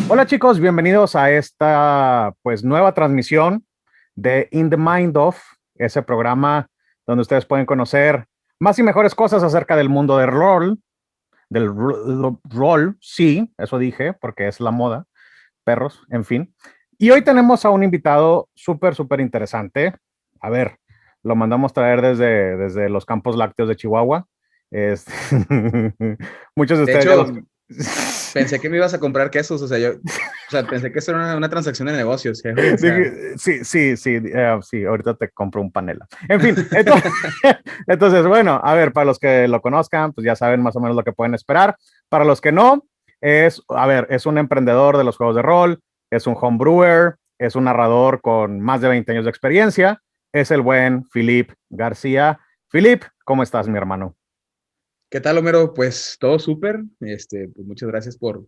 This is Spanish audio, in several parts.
Hola chicos, bienvenidos a esta pues nueva transmisión de In the Mind of, ese programa donde ustedes pueden conocer más y mejores cosas acerca del mundo del rol, rol, sí, eso dije, porque es la moda, perros, en fin. Y hoy tenemos a un invitado súper interesante. A ver, lo mandamos traer desde los Campos Lácteos de Chihuahua. Es- Muchos de De ustedes ya los... hecho, pensé que me ibas a comprar quesos, pensé que eso era una transacción de negocios, güey, Sí, ahorita te compro un panela. En fin, entonces, entonces, bueno, a ver, para los que lo conozcan, pues ya saben más o menos lo que pueden esperar. Para los que no, a ver, es un emprendedor de los juegos de rol, es un homebrewer, es un narrador con más de 20 años de experiencia, es el buen Philip García. Philip, ¿cómo estás, mi hermano? ¿Qué tal, Homero? Pues todo súper. Pues muchas gracias por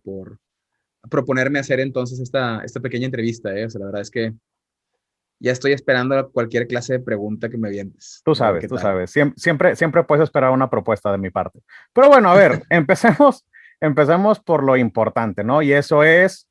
proponerme hacer entonces esta pequeña entrevista, ¿eh? O sea, la verdad es que ya estoy esperando cualquier clase de pregunta que me avientes. A ver qué Tú tal. sabes, siempre puedes esperar una propuesta de mi parte. Pero bueno, a ver, empecemos por lo importante, ¿no? Y eso es,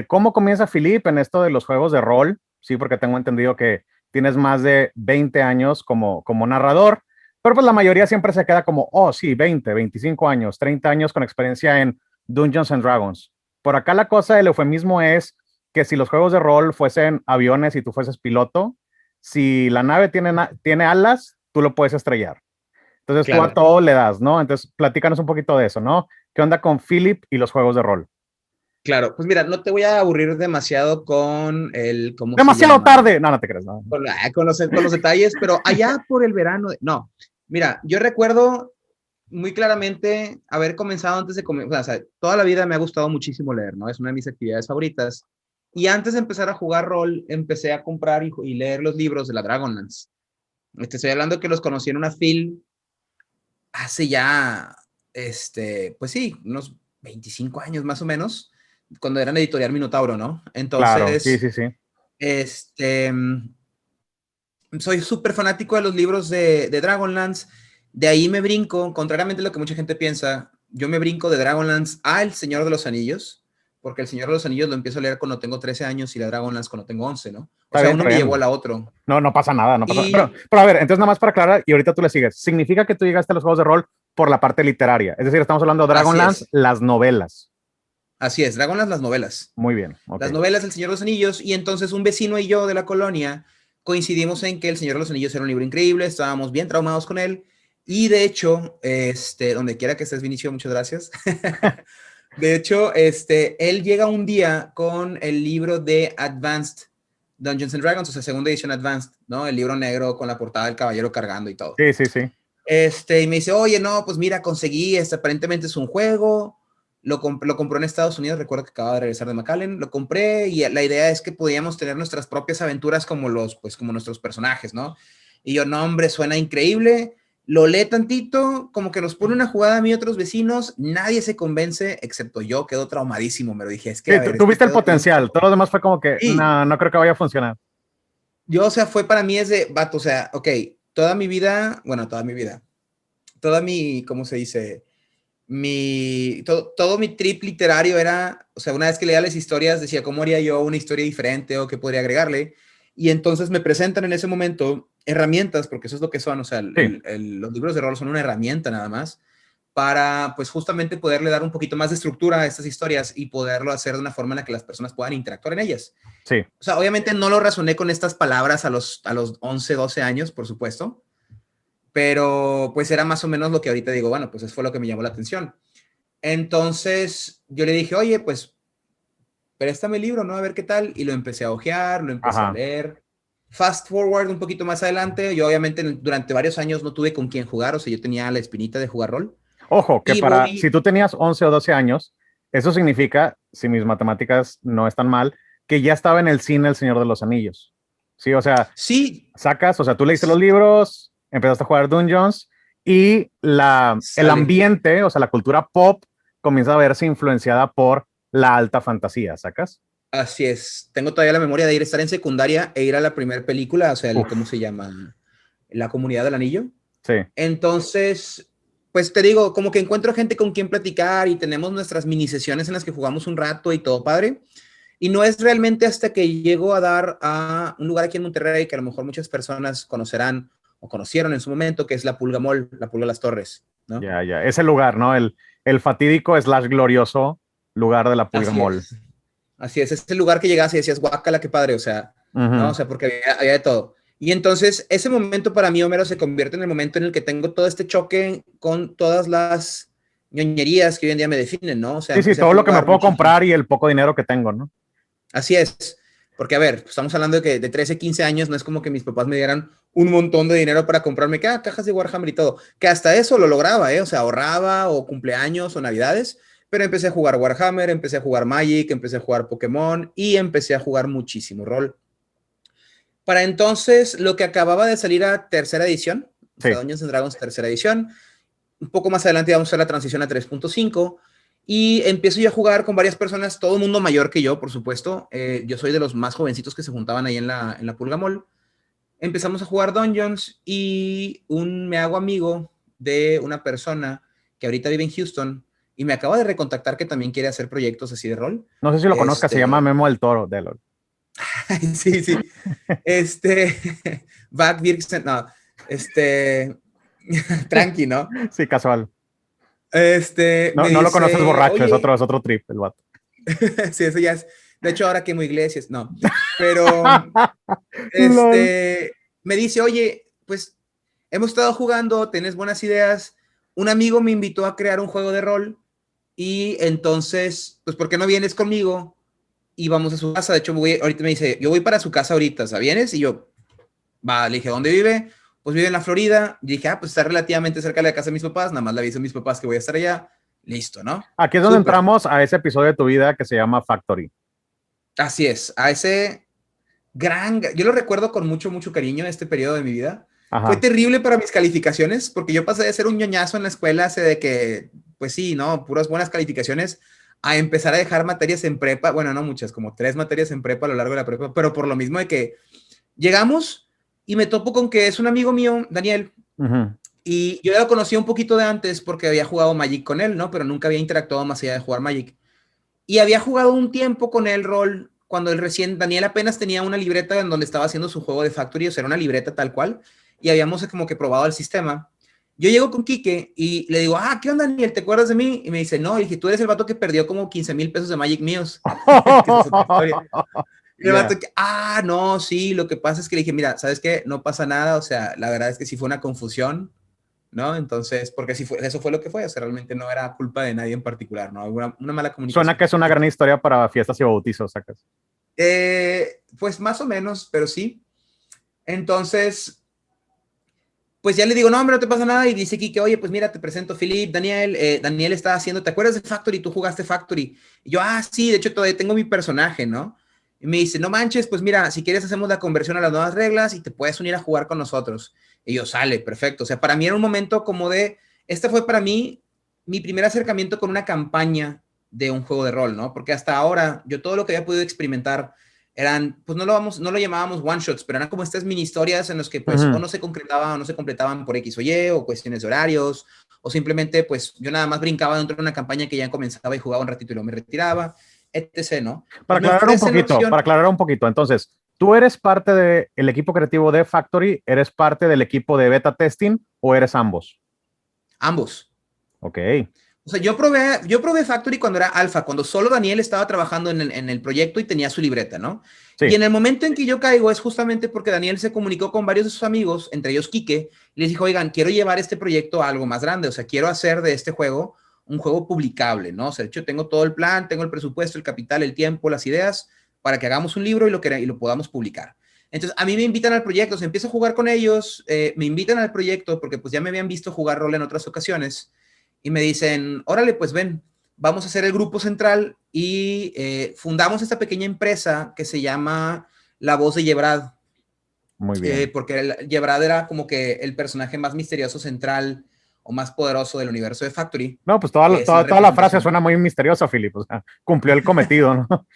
¿cómo comienza Philip en esto de los juegos de rol? Sí, porque tengo entendido que tienes más de 20 años como narrador, pero pues la mayoría siempre se queda como, oh, sí, 20, 25 años, 30 años con experiencia en Dungeons and Dragons. Por acá la cosa del eufemismo es que si los juegos de rol fuesen aviones y tú fueses piloto, si la nave tiene alas, tú lo puedes estrellar. Entonces tú a Claro, todo le das, ¿no? Entonces platícanos un poquito de eso, ¿no? ¿Qué onda con Philip y los juegos de rol? claro. Pues mira, no te voy a aburrir demasiado con ¿cómo se Demasiado llama? tarde. No, no te crees, no. Con los detalles, pero allá por el verano, no. Mira, yo recuerdo muy claramente haber comenzado antes de comenzar, o sea, toda la vida me ha gustado muchísimo leer, ¿no? Es una de mis actividades favoritas. Y antes de empezar a jugar rol, empecé a comprar y leer los libros de la Dragonlance. Estoy hablando que los conocí en una fil hace ya, pues sí, unos 25 años más o menos, cuando eran editorial Minotauro, ¿no? Claro, sí, Entonces, sí, sí. este, soy súper fanático de los libros de Dragonlance. De ahí me brinco, contrariamente a lo que mucha gente piensa, yo me brinco de Dragonlance a El Señor de los Anillos, porque El Señor de los Anillos lo empiezo a leer cuando tengo 13 años y la Dragonlance cuando tengo 11, ¿no? O Está sea, bien, uno está me llevó a bien. la otro. No, no pasa nada, no pasa nada. Pero, Y pero a ver, entonces nada más para aclarar, y ahorita tú le sigues. Significa que tú llegaste a los juegos de rol por la parte literaria. Es decir, estamos hablando de así Dragonlance, es, las novelas. así es, Dragonlance las novelas. Muy bien, ok. Las novelas del Señor de los Anillos, y entonces un vecino y yo de la colonia coincidimos en que El Señor de los Anillos era un libro increíble, estábamos bien traumados con él, y de hecho, donde quiera que estés, Vinicio, muchas gracias. De hecho, él llega un día con el libro de Advanced Dungeons and Dragons, o sea, segunda edición Advanced, ¿no? El libro negro con la portada del caballero cargando y todo. Sí, sí, sí. Y me dice, oye, no, pues mira, conseguí, aparentemente es un juego, lo compró en Estados Unidos, recuerdo que acababa de regresar de McAllen, lo compré y la idea es que podíamos tener nuestras propias aventuras como nuestros personajes, ¿no? Y yo, no, hombre, suena increíble, lo lee tantito, como que nos pone una jugada a mí y otros vecinos, nadie se convence, excepto yo, quedo traumadísimo, me lo dije, es que, Sí, a ver, este tuviste el pedo tiene un potencial. Todo poco... lo demás fue como que, Sí, no, no creo que vaya a funcionar. yo, o sea, fue para mí ese vato, o sea, ok, toda mi vida, bueno, toda mi, ¿cómo se dice? Todo mi trip literario era, o sea, una vez que leía las historias, decía, ¿cómo haría yo una historia diferente o qué podría agregarle? Y entonces me presentan en ese momento herramientas, porque eso es lo que son, o sea, Sí, los libros de rol son una herramienta nada más, para pues justamente poderle dar un poquito más de estructura a estas historias y poderlo hacer de una forma en la que las personas puedan interactuar en ellas. sí. O sea, obviamente no lo razoné con estas palabras a los 11 12 años, por supuesto, pero pues era más o menos lo que ahorita digo, bueno, pues eso fue lo que me llamó la atención. Entonces yo le dije, oye, pues préstame el libro, ¿no? A ver qué tal. Y lo empecé a hojear, lo empecé a Ajá. leer. Fast forward un poquito más adelante, yo obviamente durante varios años no tuve con quién jugar, o sea, yo tenía la espinita de jugar rol. Ojo, que Y si voy, tú tenías 11 o 12 años, eso significa, si mis matemáticas no están mal, que ya estaba en el cine El Señor de los Anillos. Sí, o sea, sí, o sea, tú leíste los libros, empezaste a jugar Dungeons y el sale. ambiente, o sea, la cultura pop comienza a verse influenciada por la alta fantasía, ¿sacas? Así es. Tengo todavía la memoria de estar en secundaria e ir a la primera película, o sea, ¿cómo se Uf, llama? La Comunidad del Anillo. sí, Entonces, pues te digo, como que encuentro gente con quien platicar y tenemos nuestras mini sesiones en las que jugamos un rato y todo padre. Y no es realmente hasta que llego a dar a un lugar aquí en Monterrey que a lo mejor muchas personas conocerán o conocieron en su momento, que es la Pulga Mall, la Pulga Las Torres, ¿no? Ya, ya. Ese lugar, ¿no? El fatídico / glorioso lugar de la Pulga Así Mall. es. Así es el lugar que llegabas y decías, guácala, qué padre, o sea, ¿no? O sea, porque había de todo. Y entonces, ese momento para mí, Homero, se convierte en el momento en el que tengo todo este choque con todas las ñoñerías que hoy en día me definen, ¿no? O sea, Sí, sí, empecé a todo lo que me jugar puedo muchísimo. comprar y el poco dinero que tengo, ¿no? Así es. Porque, a ver, estamos hablando de que de 13, 15 años no es como que mis papás me dieran un montón de dinero para comprarme cajas de Warhammer y todo. Que hasta eso lo lograba, ¿eh? O sea, ahorraba o cumpleaños o navidades. Pero empecé a jugar Warhammer, empecé a jugar Magic, empecé a jugar Pokémon y empecé a jugar muchísimo rol. Para entonces, lo que acababa de salir a tercera edición, o sea, Sí. Dungeons and Dragons tercera edición, un poco más adelante vamos a hacer la transición a 3.5 y empiezo yo a jugar con varias personas, todo el mundo mayor que yo, por supuesto. Yo soy de los más jovencitos que se juntaban ahí en la Pulga Mall. Empezamos a jugar Dungeons y me hago amigo de una persona que ahorita vive en Houston y me acaba de recontactar que también quiere hacer proyectos así de rol. No sé si lo conozcas, se llama Este, Memo del Toro. De lo... sí, sí. Este, Back Birksen, no, este, tranqui, ¿no? Sí, casual. Me No, no lo conoces dice, borracho, oye, es otro trip el vato. sí, eso ya es, de hecho ahora quemo iglesias, no, pero, Lol. me dice, oye, pues, hemos estado jugando, tenés buenas ideas, un amigo me invitó a crear un juego de rol, y entonces, pues, ¿por qué no vienes conmigo? Y vamos a su casa, de hecho, ahorita me dice, yo voy para su casa ahorita, ¿sabes? ¿Vienes? Y yo, va, le dije, ¿dónde vive? Pues vive en la Florida. Y dije, pues está relativamente cerca de la casa de mis papás, nada más le aviso a mis papás que voy a estar allá. Listo, ¿no? Aquí es donde Súper. entramos a ese episodio de tu vida que se llama Factory. Así es, a ese yo lo recuerdo con mucho, mucho cariño este periodo de mi vida. Fue Ajá. terrible para mis calificaciones, porque yo pasé de ser un ñoñazo en la escuela, hace de que, pues sí, ¿no? Puras buenas calificaciones, a empezar a dejar materias en prepa, bueno, no muchas, como 3 materias en prepa a lo largo de la prepa, pero por lo mismo de que llegamos y me topo con que es un amigo mío, Daniel, Ujú. y yo ya lo conocía un poquito de antes porque había jugado Magic con él, ¿no? Pero nunca había interactuado más allá de jugar Magic. Y había jugado un tiempo con él rol cuando él recién, Daniel apenas tenía una libreta en donde estaba haciendo su juego de Factory, o sea, era una libreta tal cual, y habíamos como que probado el sistema. Yo llego con Quique y le digo, ¿qué onda, Daniel? ¿Te acuerdas de mí? Y me dice, no, y dije, tú eres el vato que perdió como 15,000 pesos de Magic míos. Que esa es otra historia. Y el Ya. vato que, no, sí, lo que pasa es que le dije, mira, ¿sabes qué? No pasa nada, o sea, la verdad es que sí fue una confusión, ¿no? Entonces, porque sí eso fue lo que fue, o sea, realmente no era culpa de nadie en particular, ¿no? Una mala Suena comunicación. que es una gran historia para fiestas y bautizos, sacas. Pues más o menos, pero sí. Entonces, pues ya le digo, no, hombre, no te pasa nada. Y dice Kike, oye, pues mira, te presento a Philip, Daniel. Daniel está haciendo, ¿te acuerdas de Factory? Tú jugaste Factory. Y yo, sí, de hecho todavía tengo mi personaje, ¿no? Y me dice, no manches, pues mira, si quieres hacemos la conversión a las nuevas reglas y te puedes unir a jugar con nosotros. Y yo, sale, perfecto. O sea, para mí era un momento como este fue para mí mi primer acercamiento con una campaña de un juego de rol, ¿no? Porque hasta ahora yo todo lo que había podido experimentar eran, pues no lo llamábamos one shots, pero eran como estas mini historias en las que pues o Ujú. no se concretaban o no se completaban por X o Y o cuestiones de horarios, o simplemente pues yo nada más brincaba dentro de una campaña que ya comenzaba y jugaba un ratito y luego me retiraba, etc., ¿no? Pues me ofrecen la opción, Para aclarar un poquito, entonces, ¿tú eres parte del equipo creativo de Factory, eres parte del equipo de beta testing o eres ambos? ambos. Ok, O sea, yo probé Factory cuando era alfa, cuando solo Daniel estaba trabajando en el proyecto y tenía su libreta, ¿no? Y sí. en el momento en que yo caigo es justamente porque Daniel se comunicó con varios de sus amigos, entre ellos Quique, y les dijo, oigan, quiero llevar este proyecto a algo más grande, o sea, quiero hacer de este juego un juego publicable, ¿no? O sea, de hecho, tengo todo el plan, tengo el presupuesto, el capital, el tiempo, las ideas, para que hagamos un libro y lo podamos publicar. Entonces, a mí me invitan al proyecto, o sea, empiezo a jugar con ellos, me invitan al proyecto porque pues ya me habían visto jugar rol en otras ocasiones, y me dicen, órale, pues ven, vamos a hacer el grupo central y fundamos esta pequeña empresa que se llama La Voz de Yebrad, Muy bien. porque Yebrad era como que el personaje más misterioso central o más poderoso del universo de Factory, No, pues que es la toda la frase representación. suena muy misteriosa, Philip. O sea, cumplió el cometido, ¿no?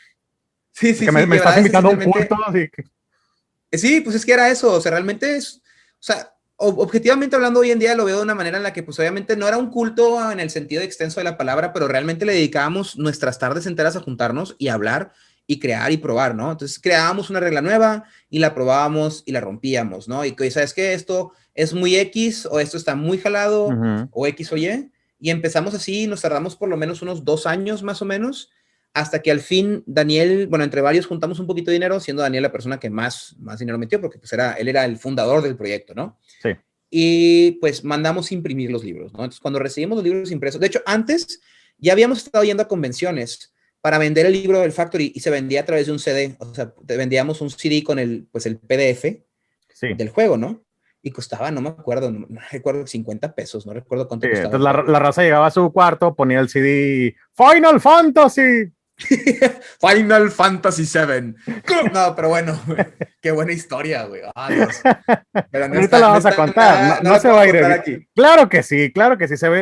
Sí, De sí, que sí, me estás Yebrad es invitando a un culto, esencialmente, así que... sí, pues es que era eso, o sea, realmente es, o sea, Objetivamente hablando, hoy en día lo veo de una manera en la que, pues obviamente no era un culto en el sentido extenso de la palabra, pero realmente le dedicábamos nuestras tardes enteras a juntarnos y hablar y crear y probar, ¿no? Entonces creábamos una regla nueva y la probábamos y la rompíamos, ¿no? Y que, ¿sabes qué? Esto es muy X o esto está muy jalado o X o Y. Y empezamos así, nos tardamos por lo menos unos 2 años más o menos, hasta que al fin Daniel, bueno, entre varios juntamos un poquito de dinero, siendo Daniel la persona que más dinero metió, porque pues él era el fundador del proyecto, ¿no? Sí. Y pues mandamos imprimir los libros, ¿no? Entonces, cuando recibimos los libros impresos, de hecho, antes ya habíamos estado yendo a convenciones para vender el libro del Factory y se vendía a través de un CD, o sea, vendíamos un CD con pues el PDF Sí. del juego, ¿no? Y costaba, no me acuerdo, no recuerdo, 50 pesos, no recuerdo cuánto Sí, costaba. entonces la raza llegaba a su cuarto, ponía el CD Final Fantasy. Final Fantasy VII. No, pero bueno, qué buena historia, güey. Ah, Dios. Pero no Ahorita está, la no vamos a está contar, nada, no no la se va puedo a ir. contar aquí. Claro que sí,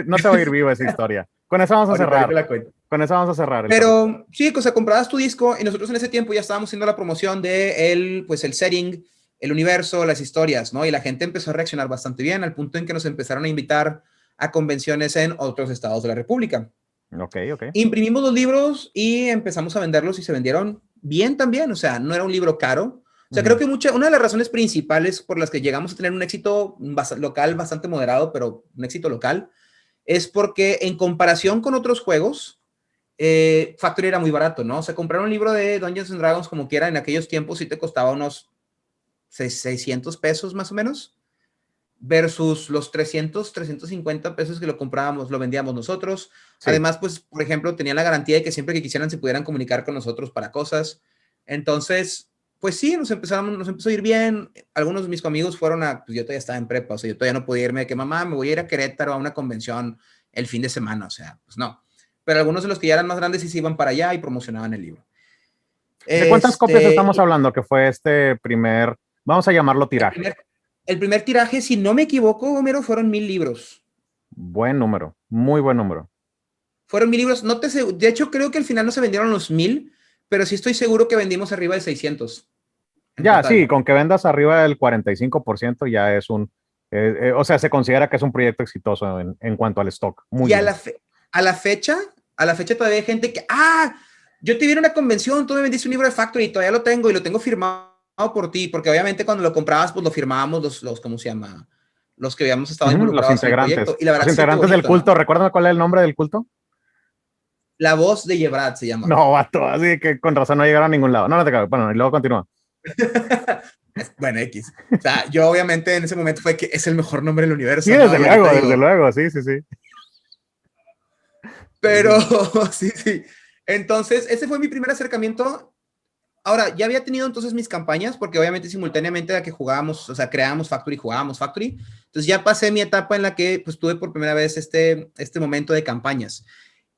no te va a ir viva esa historia. Con eso vamos a Ahorita cerrar. la cuento. Con eso vamos a cerrar el capítulo. Pero sí, o sea, comprabas tu disco y nosotros en ese tiempo ya estábamos haciendo la promoción de pues el setting, el universo, las historias, ¿no? Y la gente empezó a reaccionar bastante bien al punto en que nos empezaron a invitar a convenciones en otros estados de la República. Ok. Imprimimos los libros y empezamos a venderlos y se vendieron bien también, o sea, no era un libro caro. O sea, creo que una de las razones principales por las que llegamos a tener un éxito local bastante moderado, pero un éxito local, es porque en comparación con otros juegos, Factory era muy barato, ¿no? O sea, comprar un libro de Dungeons and Dragons como quiera en aquellos tiempos sí te costaba unos 600 pesos más o menos, versus los 350 pesos que lo comprábamos, lo vendíamos nosotros. Sí. Además, pues, por ejemplo, tenían la garantía de que siempre que quisieran se pudieran comunicar con nosotros para cosas. Entonces, pues sí, nos empezó a ir bien. Algunos de mis amigos fueron pues yo todavía estaba en prepa, o sea, yo todavía no podía irme de que mamá, me voy a ir a Querétaro a una convención el fin de semana, o sea, pues no. Pero algunos de los que ya eran más grandes sí se iban para allá y promocionaban el libro. ¿De cuántas copias estamos hablando que fue este primer, vamos a llamarlo tiraje? El primer tiraje, si no me equivoco, Homero, fueron 1000 libros. Buen número, muy buen número. Fueron 1000 libros. De hecho, creo que al final no se vendieron los 1000, pero sí estoy seguro que vendimos arriba de 600. Ya, total. Sí, con que vendas arriba del 45% ya es o sea, se considera que es un proyecto exitoso en cuanto al stock. Muy y bien. A la fecha todavía hay gente que, yo te vi en una convención, tú me vendiste un libro de Factory y todavía lo tengo y lo tengo firmado por ti, porque obviamente cuando lo comprabas, pues lo firmábamos ¿cómo se llama? Los que habíamos estado involucrados los integrantes. En el proyecto. Y la verdad, los integrantes bonito, del culto, ¿no? ¿no? ¿Recuerdan cuál es el nombre del culto? La voz de Yebrad se llama. No, vato, así que con razón no llegaron a ningún lado. No te cago. Bueno, y luego continúa. Bueno, X. O sea, yo obviamente en ese momento fue que es el mejor nombre del universo. Sí, desde luego, sí. Pero, sí. Entonces, ese fue mi primer acercamiento. Ahora, ya había tenido entonces mis campañas, porque obviamente simultáneamente a que jugábamos, o sea, creábamos Factory, jugábamos Factory. Entonces ya pasé mi etapa en la que pues tuve por primera vez este momento de campañas.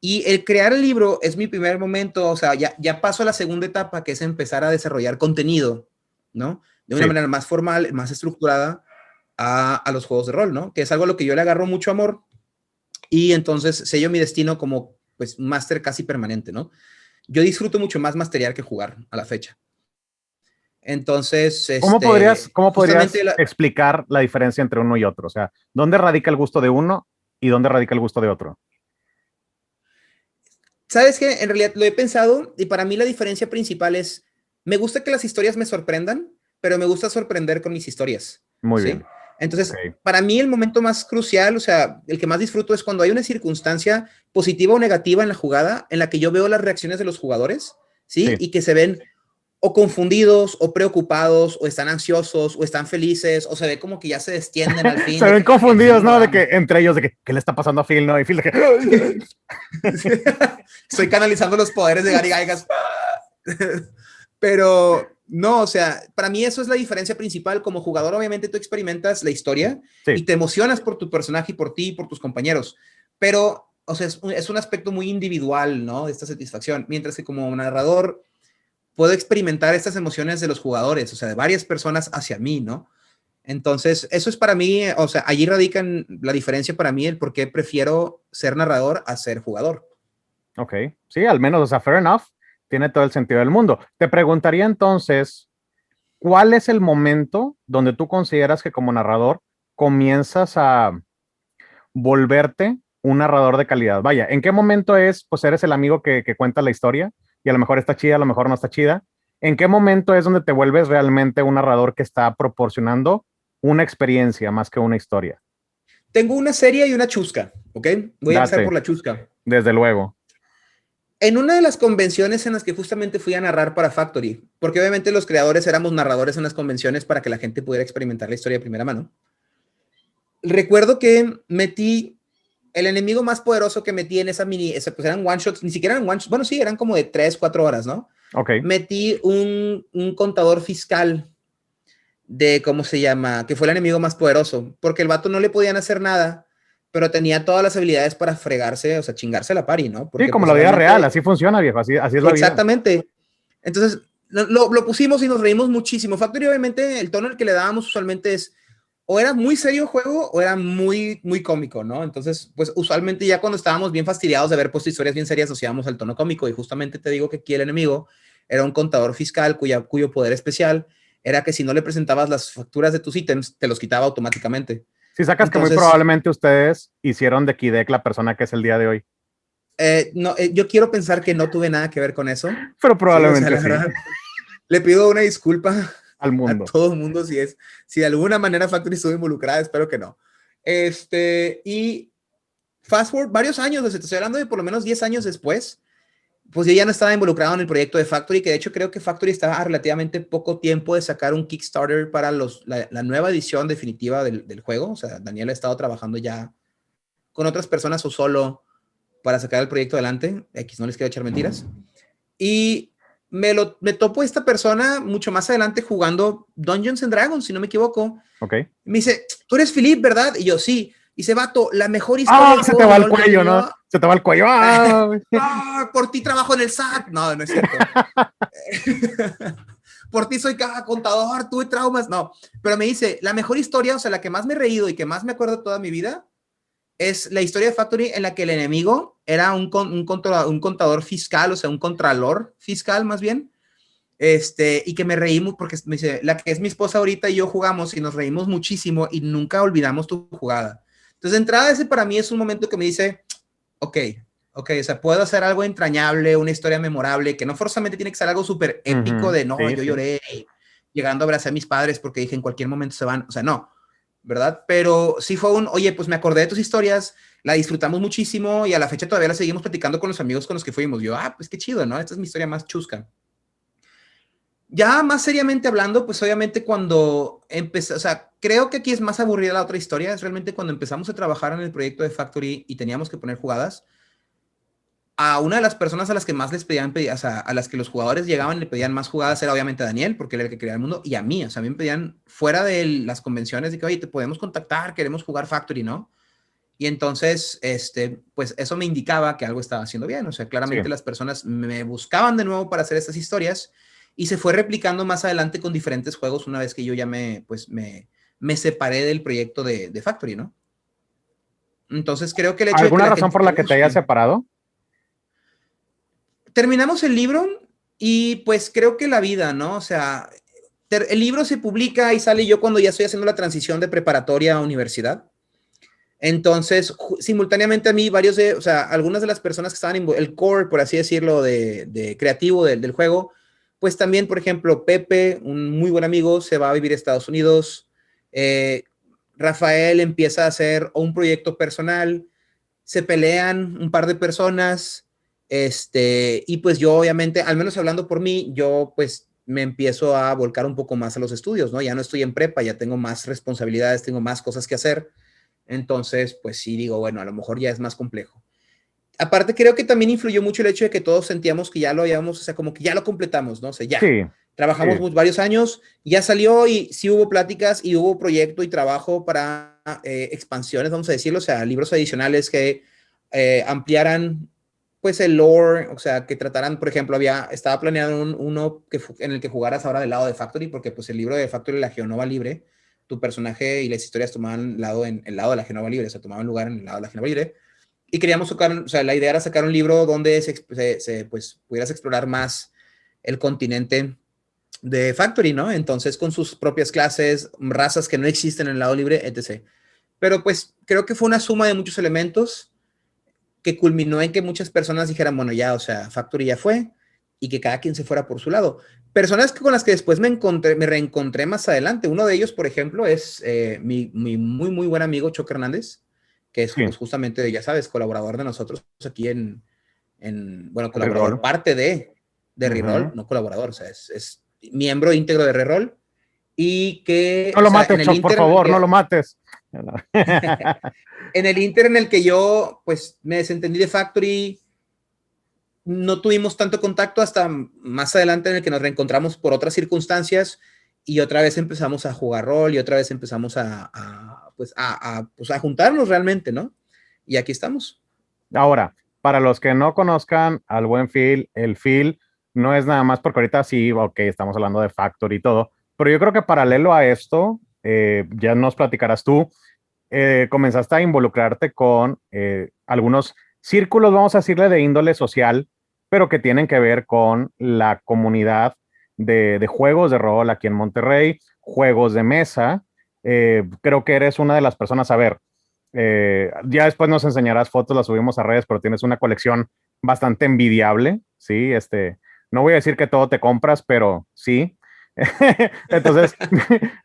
Y el crear el libro es mi primer momento, o sea, ya paso a la segunda etapa, que es empezar a desarrollar contenido, ¿no? De una manera más formal, más estructurada a los juegos de rol, ¿no? Que es algo a lo que yo le agarro mucho amor y entonces sello mi destino como, pues, un máster casi permanente, ¿no? Yo disfruto mucho más masterear que jugar a la fecha. Entonces, ¿Cómo podrías explicar la diferencia entre uno y otro? O sea, ¿dónde radica el gusto de uno y dónde radica el gusto de otro? ¿Sabes qué? En realidad lo he pensado y para mí la diferencia principal es, me gusta que las historias me sorprendan, pero me gusta sorprender con mis historias. Muy bien. Entonces, para mí el momento más crucial, o sea, el que más disfruto es cuando hay una circunstancia positiva o negativa en la jugada en la que yo veo las reacciones de los jugadores, ¿sí? Y que se ven o confundidos, o preocupados, o están ansiosos, o están felices, o se ve como que ya se destienden al fin. Se ven confundidos, ¿no? De que entre ellos, de que, ¿qué le está pasando a Phil, no? Y Phil de que... Estoy canalizando los poderes de Gary Gygax. Pero no, o sea, para mí eso es la diferencia principal. Como jugador, obviamente tú experimentas la historia y te emocionas por tu personaje y por ti y por tus compañeros. Pero, o sea, es un aspecto muy individual, ¿no? De esta satisfacción. Mientras que como narrador puedo experimentar estas emociones de los jugadores, o sea, de varias personas hacia mí, ¿no? Entonces, eso es para mí, o sea, allí radica la diferencia para mí, el por qué prefiero ser narrador a ser jugador. Ok, sí, al menos, o sea, fair enough, tiene todo el sentido del mundo. Te preguntaría entonces, ¿cuál es el momento donde tú consideras que como narrador comienzas a volverte un narrador de calidad? Vaya, ¿en qué momento es, pues eres el amigo que cuenta la historia y a lo mejor está chida, a lo mejor no está chida? ¿En qué momento es donde te vuelves realmente un narrador que está proporcionando una experiencia más que una historia? Tengo una serie y una chusca, ¿ok? Voy a empezar por Date, la chusca. desde luego. En una de las convenciones en las que justamente fui a narrar para Factory, porque obviamente los creadores éramos narradores en las convenciones para que la gente pudiera experimentar la historia de primera mano, recuerdo que metí el enemigo más poderoso que metí en esa mini, pues eran one shots, ni siquiera eran one shots, bueno, sí, eran como de 3, 4 horas, ¿no? Ok. Metí un contador fiscal de, ¿cómo se llama? Que fue el enemigo más poderoso, porque el vato no le podían hacer nada, pero tenía todas las habilidades para fregarse, o sea, chingarse la pari, ¿no? Sí, Porque como pues la vida real, realmente, así funciona, viejo, así es la vida. exactamente. Entonces, lo pusimos y nos reímos muchísimo. Factory, obviamente, el tono al que le dábamos usualmente es o era muy serio el juego o era muy, muy cómico, ¿no? Entonces, pues usualmente ya cuando estábamos bien fastidiados de haber puesto historias bien serias, asociábamos al tono cómico. Y justamente te digo que aquí el enemigo era un contador fiscal cuyo poder especial era que si no le presentabas las facturas de tus ítems, te los quitaba automáticamente. Si sacas que muy Entonces, probablemente ustedes hicieron de Kidek la persona que es el día de hoy, no, yo quiero pensar que no tuve nada que ver con eso. pero Sí, o sea, probablemente la sí, verdad, le pido una disculpa al a mundo. todo el mundo si de alguna manera Factory estuvo involucrada, espero que no. Y fast forward varios años, te estoy hablando de por lo menos 10 años después, pues yo ya no estaba involucrado en el proyecto de Factory, que de hecho creo que Factory estaba a relativamente poco tiempo de sacar un Kickstarter para la nueva edición definitiva del juego. O sea, Daniel ha estado trabajando ya con otras personas o solo para sacar el proyecto adelante. X, no les quiero echar mentiras. Y me topo esta persona mucho más adelante jugando Dungeons and Dragons, si no me equivoco. Ok. Me dice, tú eres Philip, ¿verdad? Y yo, sí. Y se vato, la mejor historia del Se juego te de va el rol que he cuello, ¿no? tenido. Se te va el cuello. Por ti trabajo en el SAT. No, no es cierto. Por ti soy caja contador, tuve traumas. No, pero me dice, la mejor historia, o sea, la que más me he reído y que más me acuerdo toda mi vida, es la historia de Factory en la que el enemigo era un contador fiscal, o sea, un contralor fiscal más bien. Y que me reí porque me dice, la que es mi esposa ahorita y yo jugamos y nos reímos muchísimo y nunca olvidamos tu jugada. Entonces, de entrada, ese para mí es un momento que me dice, ok, ok, o sea, puedo hacer algo entrañable, una historia memorable, que no forzosamente tiene que ser algo súper épico de, no, Sí, yo sí. lloré llegando a abrazar a mis padres porque dije, en cualquier momento se van, o sea, no, ¿verdad? Pero sí fue oye, pues me acordé de tus historias, la disfrutamos muchísimo y a la fecha todavía la seguimos platicando con los amigos con los que fuimos. Yo, pues qué chido, ¿no? Esta es mi historia más chusca. Ya más seriamente hablando, pues obviamente cuando empecé, o sea, creo que aquí es más aburrida la otra historia, es realmente cuando empezamos a trabajar en el proyecto de Factory y teníamos que poner jugadas, a una de las personas a las que más les pedían, o sea, a las que los jugadores llegaban y le pedían más jugadas era obviamente a Daniel, porque él era el que creaba el mundo, y a mí, o sea, a mí me pedían fuera de las convenciones de que, oye, te podemos contactar, queremos jugar Factory, ¿no? Y entonces, pues eso me indicaba que algo estaba haciendo bien. O sea, Sí. claramente las personas me buscaban de nuevo para hacer estas historias y se fue replicando más adelante con diferentes juegos una vez que yo ya me separé del proyecto de Factory, ¿no? Entonces creo que el hecho de que ¿Alguna la razón gente por te la que te hayas busque. separado? Terminamos el libro y pues creo que la vida, ¿no? O sea, el libro se publica y sale yo cuando ya estoy haciendo la transición de preparatoria a universidad. Entonces, simultáneamente a mí, o sea, algunas de las personas que estaban en el core, por así decirlo, de creativo del juego, pues también, por ejemplo, Pepe, un muy buen amigo, se va a vivir a Estados Unidos. Eh, Rafael empieza a hacer un proyecto personal, se pelean un par de personas, y pues yo obviamente, al menos hablando por mí, yo pues me empiezo a volcar un poco más a los estudios, ¿no? Ya no estoy en prepa, ya tengo más responsabilidades, tengo más cosas que hacer. Entonces, pues sí digo, bueno, a lo mejor ya es más complejo. Aparte, creo que también influyó mucho el hecho de que todos sentíamos que ya lo habíamos, o sea, como que ya lo completamos, ¿no? O sea, ya. Sí, Trabajamos sí. varios años, ya salió y sí hubo pláticas y hubo proyecto y trabajo para expansiones, vamos a decirlo, o sea, libros adicionales que ampliaran pues el lore, o sea, que trataran, por ejemplo, estaba planeado uno en el que jugaras ahora del lado de Factory, porque pues el libro de Factory, la Geonova Libre, tu personaje y las historias tomaban en el lado de la Geonova Libre, o sea, tomaban lugar en el lado de la Geonova Libre, y queríamos sacar, o sea, la idea era sacar un libro donde pues, pudieras explorar más el continente de Factory, ¿no? Entonces, con sus propias clases, razas que no existen en el lado libre, etc. Pero pues creo que fue una suma de muchos elementos que culminó en que muchas personas dijeran, bueno, ya, o sea, Factory ya fue, y que cada quien se fuera por su lado. Personas con las que después me reencontré más adelante. Uno de ellos, por ejemplo, es mi muy buen amigo Choque Hernández, que es Sí, pues, justamente, ya sabes, colaborador de nosotros aquí bueno, colaborador, reroll. parte de Reroll, Ujú. no colaborador, o sea, es miembro íntegro de Reroll, y que, No o lo sea, mates, Choc, por favor, no lo mates. en el Inter en el que yo, pues, me desentendí de Factory, no tuvimos tanto contacto hasta más adelante en el que nos reencontramos por otras circunstancias y otra vez empezamos a jugar rol y otra vez empezamos pues a juntarnos realmente, ¿no? Y aquí estamos. Ahora, para los que no conozcan al buen Phil, el Phil no es nada más porque ahorita sí, ok, estamos hablando de Factory y todo, pero yo creo que paralelo a esto, ya nos platicarás tú, comenzaste a involucrarte con algunos círculos, vamos a decirle, de índole social, pero que tienen que ver con la comunidad de juegos de rol aquí en Monterrey, juegos de mesa. Creo que eres una de las personas, a ver, ya después nos enseñarás fotos, las subimos a redes, pero tienes una colección bastante envidiable, ¿sí? No voy a decir que todo te compras, pero sí. Entonces,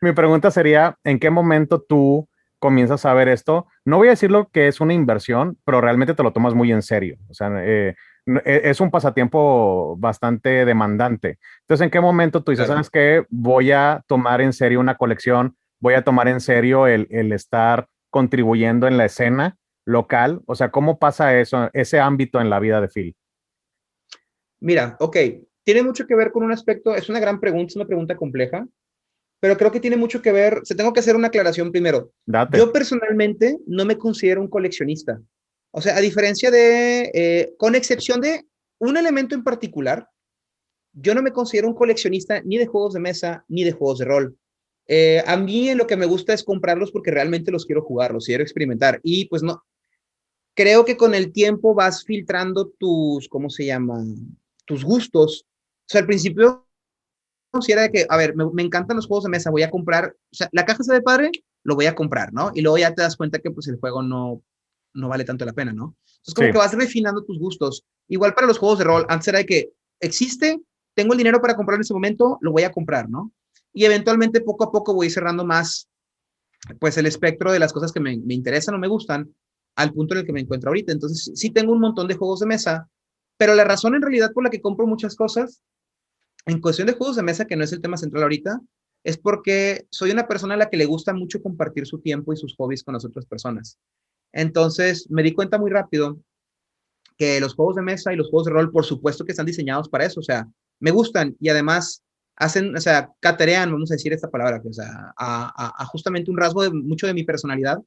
mi pregunta sería, ¿en qué momento tú comienzas a ver esto? No voy a decirlo que es una inversión, pero realmente te lo tomas muy en serio. O sea, es un pasatiempo bastante demandante. Entonces, ¿en qué momento tú dices, Claro. sabes qué? Voy a tomar en serio una colección, voy a tomar en serio el estar contribuyendo en la escena local. O sea, ¿cómo pasa eso, ese ámbito en la vida de Phil? Mira, ok, tiene mucho que ver con un aspecto, es una gran pregunta, es una pregunta compleja, pero creo que tiene mucho que ver, se tengo que hacer una aclaración primero. Date. Yo personalmente no me considero un coleccionista. O sea, a diferencia con excepción de un elemento en particular, yo no me considero un coleccionista ni de juegos de mesa ni de juegos de rol. A mí lo que me gusta es comprarlos porque realmente los quiero jugar, los quiero experimentar. Y pues no, creo que con el tiempo vas filtrando ¿cómo se llama? Tus gustos. O sea, al principio considera de que, a ver, me encantan los juegos de mesa, voy a comprar, o sea, la caja se ve padre, lo voy a comprar, ¿no? Y luego ya te das cuenta que pues el juego no vale tanto la pena, ¿no? Entonces como Sí, que vas refinando tus gustos. Igual para los juegos de rol, antes era de que existe, tengo el dinero para comprar en ese momento, lo voy a comprar, ¿no? Y eventualmente poco a poco voy cerrando más, pues el espectro de las cosas que me interesan o me gustan al punto en el que me encuentro ahorita. Entonces sí tengo un montón de juegos de mesa, pero la razón en realidad por la que compro muchas cosas en cuestión de juegos de mesa, que no es el tema central ahorita, es porque soy una persona a la que le gusta mucho compartir su tiempo y sus hobbies con las otras personas. Entonces, me di cuenta muy rápido que los juegos de mesa y los juegos de rol, por supuesto que están diseñados para eso, o sea, me gustan y además hacen, o sea, caterean, vamos a decir esta palabra, o sea, a justamente un rasgo de mucho de mi personalidad,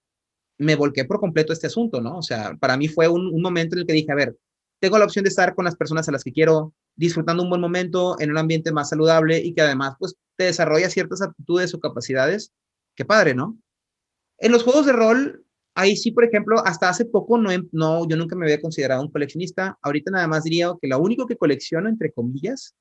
me volqué por completo a este asunto, ¿no? O sea, para mí fue un momento en el que dije, a ver, tengo la opción de estar con las personas a las que quiero, disfrutando un buen momento en un ambiente más saludable y que además, pues, te desarrolla ciertas aptitudes o capacidades. Qué padre, ¿no? En los juegos de rol, ahí sí, por ejemplo, hasta hace poco yo nunca me había considerado un coleccionista. Ahorita nada más diría que lo único que colecciono, entre comillas,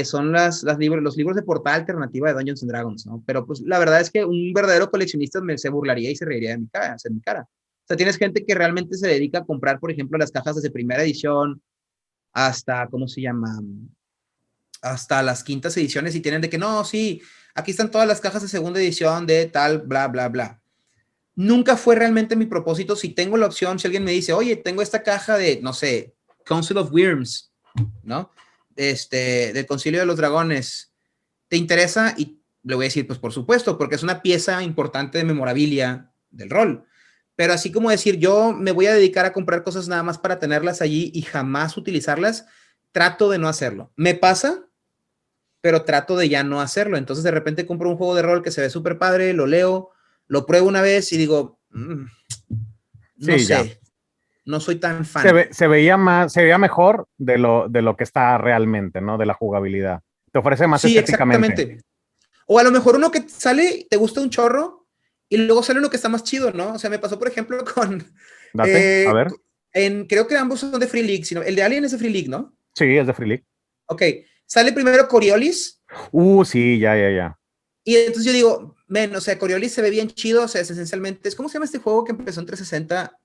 son los libros de portada alternativa de Dungeons and Dragons, ¿no? Pero pues la verdad es que un verdadero coleccionista se burlaría y se reiría de mi cara, en mi cara. O sea, tienes gente que realmente se dedica a comprar, por ejemplo, las cajas desde primera edición hasta, ¿cómo se llama? Hasta las quintas ediciones y tienen de que no, sí, aquí están todas las cajas de segunda edición de tal, bla, bla, bla. Nunca fue realmente mi propósito. Si tengo la opción, si alguien me dice, oye, tengo esta caja de, no sé, Council of Wyrms, ¿no? Del Concilio de los Dragones, ¿te interesa? Y le voy a decir, pues por supuesto, porque es una pieza importante de memorabilia del rol. Pero así como decir, yo me voy a dedicar a comprar cosas nada más para tenerlas allí y jamás utilizarlas, trato de no hacerlo. Me pasa, pero trato de ya no hacerlo. Entonces de repente compro un juego de rol que se ve súper padre, lo leo, lo pruebo una vez y digo, no sí, ya. sé, no soy tan fan. Se veía mejor de lo que está realmente, ¿no? De la jugabilidad. Te ofrece más Sí, estéticamente. exactamente. O a lo mejor uno que sale, te gusta un chorro, y luego sale uno que está más chido, ¿no? O sea, me pasó, por ejemplo, Date, a eh, ver. creo que ambos son de Free League, sino el de Alien es de Free League, ¿no? Sí, es de Free League. Ok, sale primero Coriolis, Sí, ya, ya, ya. Y entonces yo digo, men, o sea, Coriolis se ve bien chido, o sea, es esencialmente, ¿cómo se llama este juego que empezó en 360?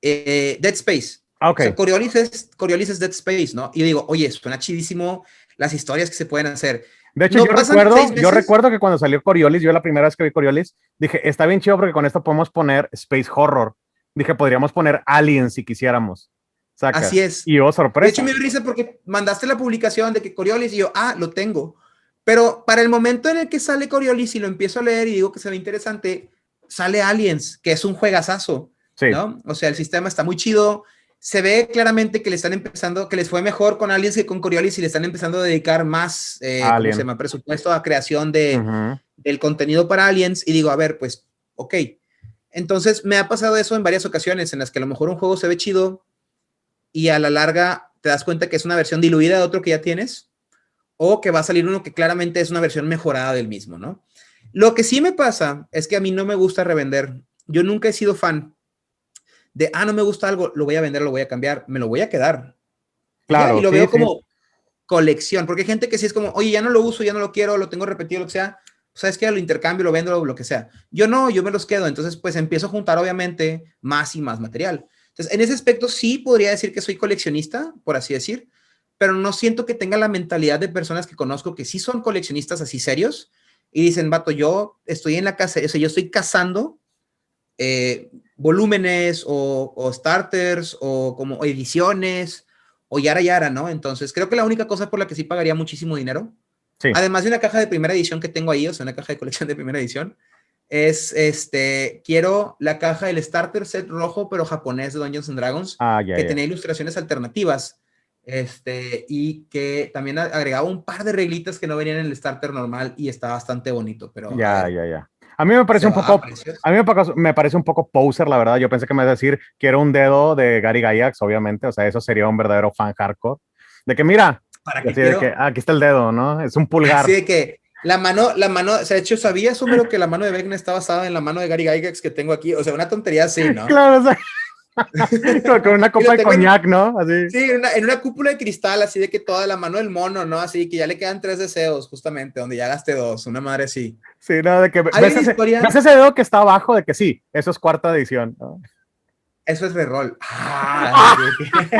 Dead Space. Ah, O sea, ok. Coriolis es Dead Space, ¿no? Y yo digo, oye, suena chidísimo las historias que se pueden hacer. De hecho, No pasan 6 meses. recuerdo que cuando salió Coriolis, yo la primera vez que vi Coriolis, dije, está bien chido porque con esto podemos poner Space Horror. Dije, podríamos poner Aliens si quisiéramos. Así Sacas. es. Y oh, Y de hecho me sorpresa. dio risa porque mandaste la publicación de que Coriolis y yo, lo tengo. Pero para el momento en el que sale Coriolis y lo empiezo a leer y digo que se ve interesante, sale Aliens, que es un juegazazo, Sí, ¿no? O sea, el sistema está muy chido. Se ve claramente que le están empezando, que les fue mejor con Aliens que con Coriolis y le están empezando a dedicar más, ¿cómo se Alien. llama? Presupuesto a creación Ujú. del contenido para Aliens. Y digo, a ver, pues, ok. Entonces me ha pasado eso en varias ocasiones en las que a lo mejor un juego se ve chido y a la larga te das cuenta que es una versión diluida de otro que ya tienes o que va a salir uno que claramente es una versión mejorada del mismo, ¿no? Lo que sí me pasa es que a mí no me gusta revender. Yo nunca he sido fan de, no me gusta algo, lo voy a vender, lo voy a cambiar, me lo voy a quedar. Y ya, y Claro, lo sí, veo sí. como colección, porque hay gente que sí es como, oye, ya no lo uso, ya no lo quiero, lo tengo repetido, lo que sea, ¿sabes qué? Lo intercambio, lo vendo, lo que sea. Yo no, yo me los quedo, entonces pues empiezo a juntar obviamente más y más material. Entonces, en ese aspecto sí podría decir que soy coleccionista, por así decir, pero no siento que tenga la mentalidad de personas que conozco que sí son coleccionistas así serios y dicen, vato, yo estoy en la casa, o sea, yo estoy cazando volúmenes o starters o como ediciones o yara yara, ¿no? Entonces creo que la única cosa por la que sí pagaría muchísimo dinero, Sí. además de una caja de primera edición que tengo ahí, o sea, una caja de colección de primera edición, es quiero la caja del starter set rojo pero japonés de Dungeons and Dragons Ya, que ya. tenía ilustraciones alternativas y que también agregaba un par de reglitas que no venían en el starter normal y está bastante bonito, pero a Ya, ver, ya, ya. A mí me parece se un va a poco, precios. a mí me parece un poco poser, la verdad. Yo pensé que me iba a decir que era un dedo de Gary Gygax, obviamente. O sea, eso sería un verdadero fan hardcore. De que mira, ¿Para y qué así de que quiero? aquí está el dedo, ¿no? Es un Así pulgar. de que o sea, de hecho, ¿sabías, Homero, que la mano de Vecna está basada en la mano de Gary Gygax que tengo aquí? O sea, una tontería así, ¿no? Claro, o sea, con una Y copa lo de tengo coñac, ¿no? Así. sí, en una cúpula de cristal, así de que toda la mano del mono, ¿no? Así que ya le quedan 3 deseos, justamente, donde ya gasté dos, una madre así. Sí, no, de que Hay una historia, ves ese dedo que está abajo, de que sí, eso es cuarta edición, ¿no? eso es reroll. Así de que...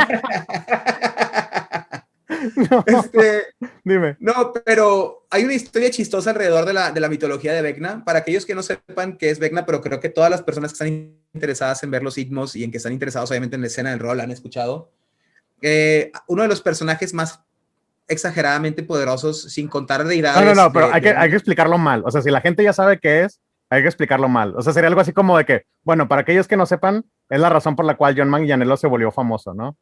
No, este, dime. No, pero hay una historia chistosa alrededor de la mitología de Vecna. Para aquellos que no sepan qué es Vecna, pero creo que todas las personas que están interesadas en ver los Igmos y en que están interesados obviamente en la escena del rol han escuchado. Uno de los personajes más exageradamente poderosos, sin contar No, no, deidades no, pero de hay que Vecna. explicarlo mal. O sea, si la gente ya sabe qué es, hay que explicarlo mal. O sea, sería algo así como de que, bueno, para aquellos que no sepan, es la razón por la cual John Manganiello se volvió famoso, ¿no?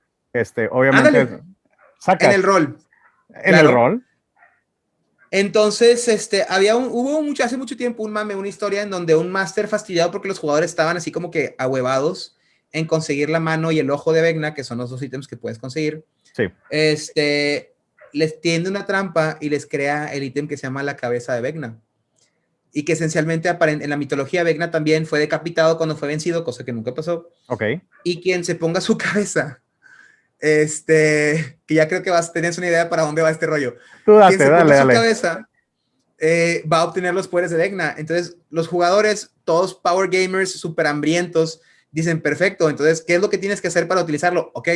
Obviamente, Ándale, en el sacas rol, en el claro. rol. Entonces, hace mucho tiempo un mame, una historia en donde un máster fastidiado porque los jugadores estaban así como que ahuevados en conseguir la mano y el ojo de Vecna, que son los dos ítems que puedes conseguir, Sí, les tiende una trampa y les crea el ítem que se llama la cabeza de Vecna. Y que esencialmente en la mitología Vecna también fue decapitado cuando fue vencido, cosa que nunca pasó. ok. Y quien se ponga su cabeza, que ya creo que tener una idea para dónde va este rollo. Tú Quien date, se dale, ponga su dale. cabeza va a obtener los poderes de Vecna. Entonces, los jugadores, todos power gamers, super hambrientos, dicen, perfecto, entonces, ¿qué es lo que tienes que hacer para utilizarlo? Ok,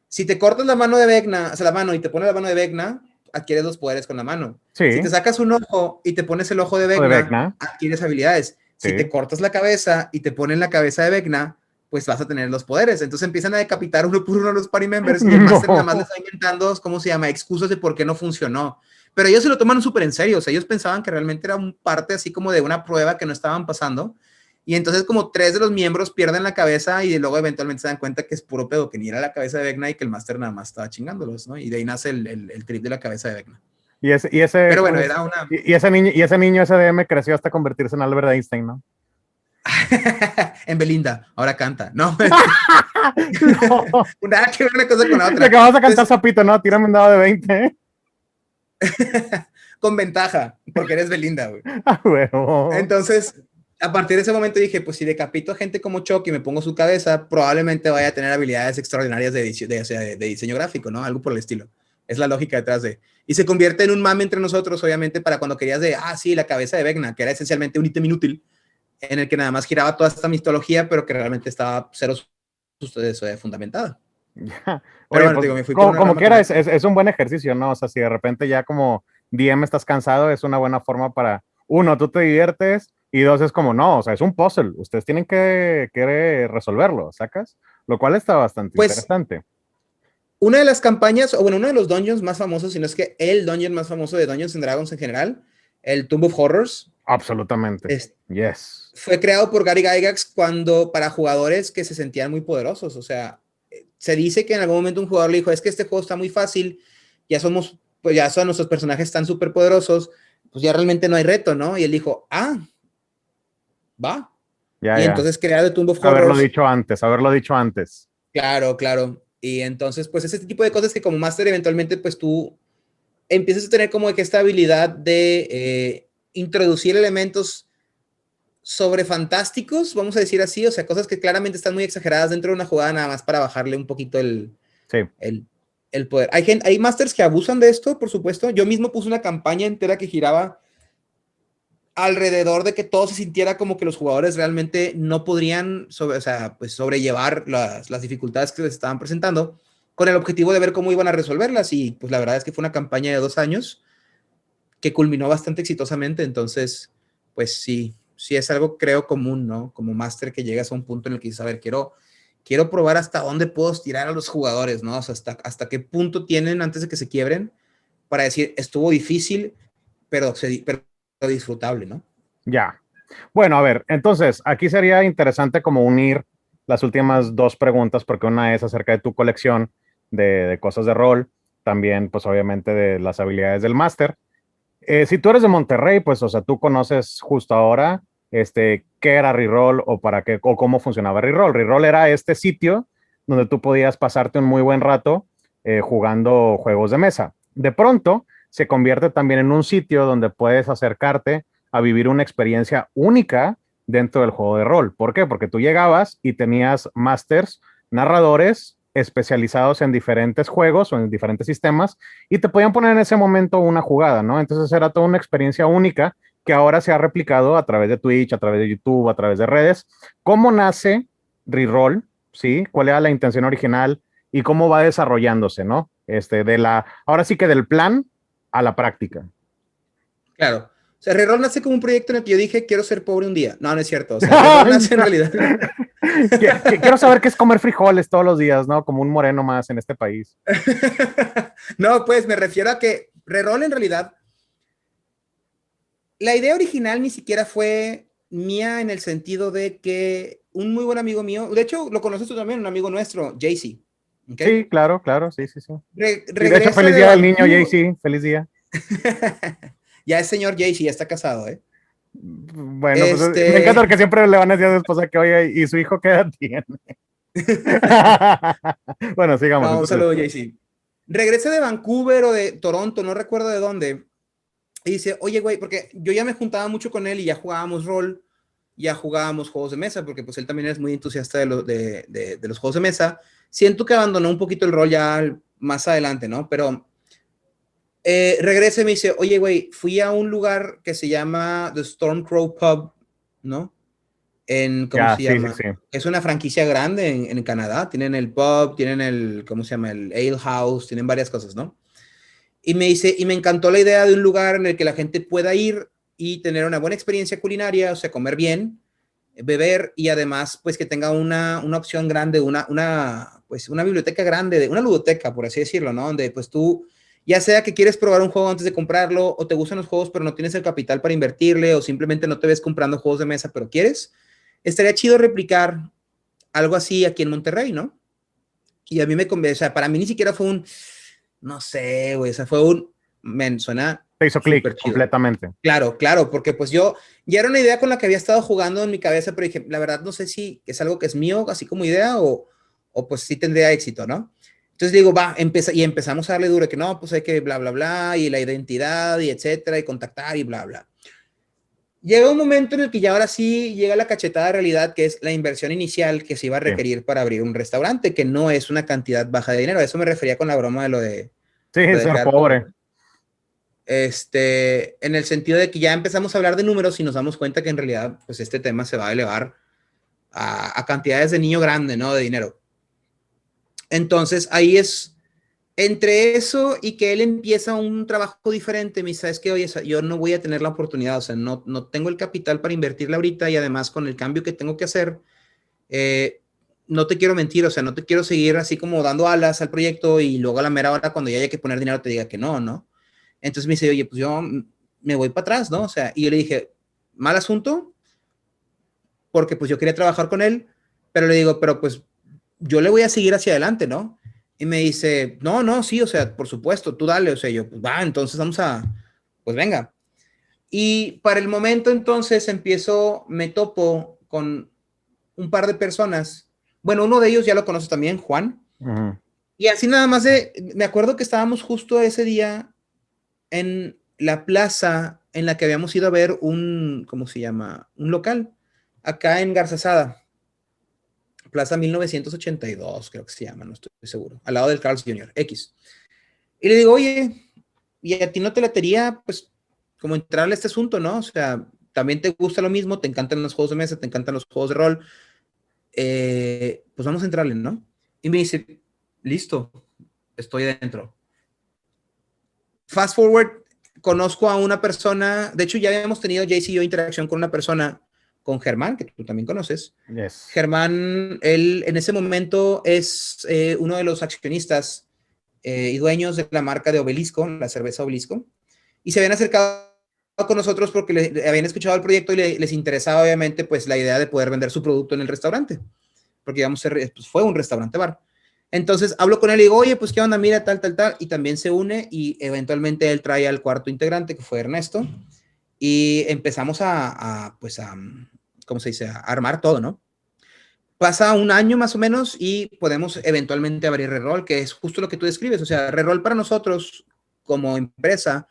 si te cortas la mano de Vecna, o sea, la mano y te pones la mano de Vecna, adquieres los poderes con la mano. Si Sí, te sacas un ojo y te pones el ojo de o de Vecna, Vecna. adquieres habilidades. Si te Sí. cortas la cabeza y te ponen la cabeza de Vecna, pues vas a tener los poderes. Entonces empiezan a decapitar uno por uno a los party members y el máster nada más les No. está inventando, ¿cómo se llama? Excusas de por qué no funcionó. Pero ellos se lo toman súper en serio, o sea, ellos pensaban que realmente era un parte así como de una prueba que no estaban pasando, y entonces como 3 de los miembros pierden la cabeza y luego eventualmente se dan cuenta que es puro pedo, que ni era la cabeza de Vecna y que el máster nada más estaba chingándolos, ¿no? Y de ahí nace el trip de la cabeza de Vecna. Pero bueno, Pues, era una... ese niño SDM creció hasta convertirse en Albert Einstein, ¿no? en Belinda, ahora canta, ¿no? No. Nada que ver una cosa con la De otra. que vas a cantar Entonces, sapito, ¿no? Tírame un dado de 20. con ventaja, porque eres Belinda, güey. Ah, huevo. Entonces, a partir de ese momento dije, pues si decapito a gente como Chuck y me pongo su cabeza, probablemente vaya a tener habilidades extraordinarias de, edición, o sea, de diseño gráfico, ¿no? Algo por el estilo. Es la lógica detrás de. Y se convierte en un mame entre nosotros, obviamente, para cuando querías sí, la cabeza de Vecna, que era esencialmente un ítem inútil, en el que nada más giraba toda esta mitología, pero que realmente estaba cero fundamentada. Pero Oye, bueno, pues te digo, me fui por una como rama quiera, completa. es un buen ejercicio, ¿no? O sea, si de repente ya como DM estás cansado, es una buena forma para, uno, tú te diviertes, y dos, es como, no, o sea, es un puzzle, ustedes tienen que resolverlo, ¿sacas? Lo cual está bastante Pues interesante. una de las campañas, o bueno, uno de los dungeons más famosos, si no es que el dungeon más famoso de Dungeons and Dragons en general, el Tomb of Horrors, Absolutamente. es, Yes. fue creado por Gary Gygax para jugadores que se sentían muy poderosos. O sea, se dice que en algún momento un jugador le dijo, es que este juego está muy fácil, pues ya son nuestros personajes tan súper poderosos, pues ya realmente no hay reto, ¿no? Y él dijo, va. Ya, Y ya. entonces creado Tomb of Haberlo Horrors. dicho antes, haberlo dicho antes. Claro, claro. Y entonces, pues es este tipo de cosas que como máster eventualmente, pues tú empiezas a tener como que esta habilidad de introducir elementos sobre fantásticos, vamos a decir así, o sea, cosas que claramente están muy exageradas dentro de una jugada nada más para bajarle un poquito Sí. el, el poder. Hay masters que abusan de esto, por supuesto. Yo mismo puse una campaña entera que giraba alrededor de que todo se sintiera como que los jugadores realmente no podrían pues sobrellevar las dificultades que les estaban presentando, con el objetivo de ver cómo iban a resolverlas. Y pues la verdad es que fue una campaña de 2 años que culminó bastante exitosamente. Entonces, pues sí es algo, creo, común, ¿no? Como máster, que llegas a un punto en el que dices, a ver, quiero probar hasta dónde puedo estirar a los jugadores, ¿no? O sea, hasta qué punto tienen antes de que se quiebren para decir, estuvo difícil, pero disfrutable, ¿no? Ya. Bueno, a ver, entonces, aquí sería interesante como unir las últimas dos preguntas, porque una es acerca de tu colección de cosas de rol, también, pues obviamente de las habilidades del máster. Si tú eres de Monterrey, pues, o sea, tú conoces justo ahora, qué era Reroll o para qué, o cómo funcionaba Reroll. Reroll era este sitio donde tú podías pasarte un muy buen rato jugando juegos de mesa. De pronto, se convierte también en un sitio donde puedes acercarte a vivir una experiencia única dentro del juego de rol. ¿Por qué? Porque tú llegabas y tenías masters, narradores especializados en diferentes juegos o en diferentes sistemas y te podían poner en ese momento una jugada, ¿no? Entonces era toda una experiencia única que ahora se ha replicado a través de Twitch, a través de YouTube, a través de redes. ¿Cómo nace Reroll? ¿Sí? ¿Cuál era la intención original y cómo va desarrollándose, ¿no? Ahora sí que del plan a la práctica. Claro. O sea, Reroll nace como un proyecto en el que yo dije, quiero ser pobre un día. No, no es cierto. O sea, Reroll nace en realidad. Quiero saber qué es comer frijoles todos los días, ¿no? Como un moreno más en este país. No, pues me refiero a que Reroll en realidad, la idea original ni siquiera fue mía en el sentido de que un muy buen amigo mío, de hecho lo conoces tú también, un amigo nuestro, JC, ¿ok? Sí, claro, claro, sí, sí, sí. Y de hecho, Regresa feliz de día del niño, Vancouver. JC, feliz día. Ya es señor JC, ya está casado, ¿eh? Bueno, pues me encanta porque siempre le van a decir a su esposa que, oye, ¿y su hijo qué edad tiene? Bueno, sigamos. No, un Entonces, saludo, JC. Regresa de Vancouver o de Toronto, no recuerdo de dónde. Y dice, oye, güey, porque yo ya me juntaba mucho con él y ya jugábamos rol, ya jugábamos juegos de mesa, porque pues él también es muy entusiasta de los juegos de mesa. Siento que abandonó un poquito el rol ya más adelante, ¿no? Pero regresa y me dice, oye, güey, fui a un lugar que se llama The Stormcrow Pub, ¿no? ¿Cómo ya, se sí, sí, llama? sí. Es una franquicia grande en Canadá. Tienen el pub, tienen ¿cómo se llama? El ale house, tienen varias cosas, ¿no? Y me dice, y me encantó la idea de un lugar en el que la gente pueda ir y tener una buena experiencia culinaria, o sea, comer bien, beber y además, pues que tenga una opción grande, pues una biblioteca grande, una ludoteca, por así decirlo, ¿no? Donde pues tú, ya sea que quieres probar un juego antes de comprarlo, o te gustan los juegos pero no tienes el capital para invertirle, o simplemente no te ves comprando juegos de mesa pero quieres, estaría chido replicar algo así aquí en Monterrey, ¿no? Y a mí me convence, o sea, para mí ni siquiera fue no sé, güey, o sea, suena Te hizo clic súper chido. completamente. Claro, claro, porque pues yo ya era una idea con la que había estado jugando en mi cabeza, pero dije, la verdad no sé si es algo que es mío, así como idea, o pues sí tendría éxito, ¿no? Entonces digo, y empezamos a darle duro, que no, pues hay que bla, bla, bla, y la identidad, y etcétera, y contactar, y bla, bla. Llega un momento en el que ya ahora sí llega la cachetada de realidad, que es la inversión inicial que se iba a Sí, requerir para abrir un restaurante, que no es una cantidad baja de dinero. A eso me refería con la broma de lo de Sí, de ser dejar pobre. en el sentido de que ya empezamos a hablar de números y nos damos cuenta que en realidad, pues este tema se va a elevar a cantidades de niño grande, ¿no? De dinero. Entonces, ahí es entre eso y que él empieza un trabajo diferente, me dice, ¿sabes qué? Oye, yo no voy a tener la oportunidad, o sea, no tengo el capital para invertirla ahorita y además con el cambio que tengo que hacer, eh, no te quiero mentir, o sea, no te quiero seguir así como dando alas al proyecto y luego a la mera hora cuando ya haya que poner dinero te diga que no, ¿no? Entonces me dice, oye, pues yo me voy para atrás, ¿no? O sea, y yo le dije, mal asunto, porque pues yo quería trabajar con él, pero le digo, pero pues yo le voy a seguir hacia adelante, ¿no? Y me dice, no, no, sí, o sea, por supuesto, tú dale, o sea, yo, pues va, entonces vamos a, pues venga. Y para el momento entonces me topo con un par de personas. Bueno, uno de ellos ya lo conoces también, Juan. Ujú. Y así nada más me acuerdo que estábamos justo ese día en la plaza en la que habíamos ido a ver ¿cómo se llama? Un local, acá en Garzazada, Plaza 1982, creo que se llama, no estoy seguro, al lado del Carl's Jr., X. Y le digo, oye, ¿y a ti no te latería, pues, como entrarle a este asunto, ¿no? O sea, también te gusta lo mismo, te encantan los juegos de mesa, te encantan los juegos de rol, pues vamos a entrarle, ¿no? Y me dice, listo, estoy adentro. Fast forward, conozco a una persona, de hecho ya habíamos tenido Jace y yo interacción con una persona, con Germán, que tú también conoces. Yes. Germán, él en ese momento es uno de los accionistas y dueños de la marca de Obelisco, la cerveza Obelisco, y se habían acercado con nosotros porque le habían escuchado el proyecto y les interesaba obviamente pues la idea de poder vender su producto en el restaurante, porque digamos, pues, fue un restaurante bar. Entonces hablo con él y digo, oye, pues qué onda, mira, tal, tal, tal, y también se une y eventualmente él trae al cuarto integrante, que fue Ernesto, y empezamos pues a, ¿cómo se dice?, a armar todo, ¿no? Pasa un año más o menos y podemos eventualmente abrir Reroll, que es justo lo que tú describes. O sea, Reroll para nosotros como empresa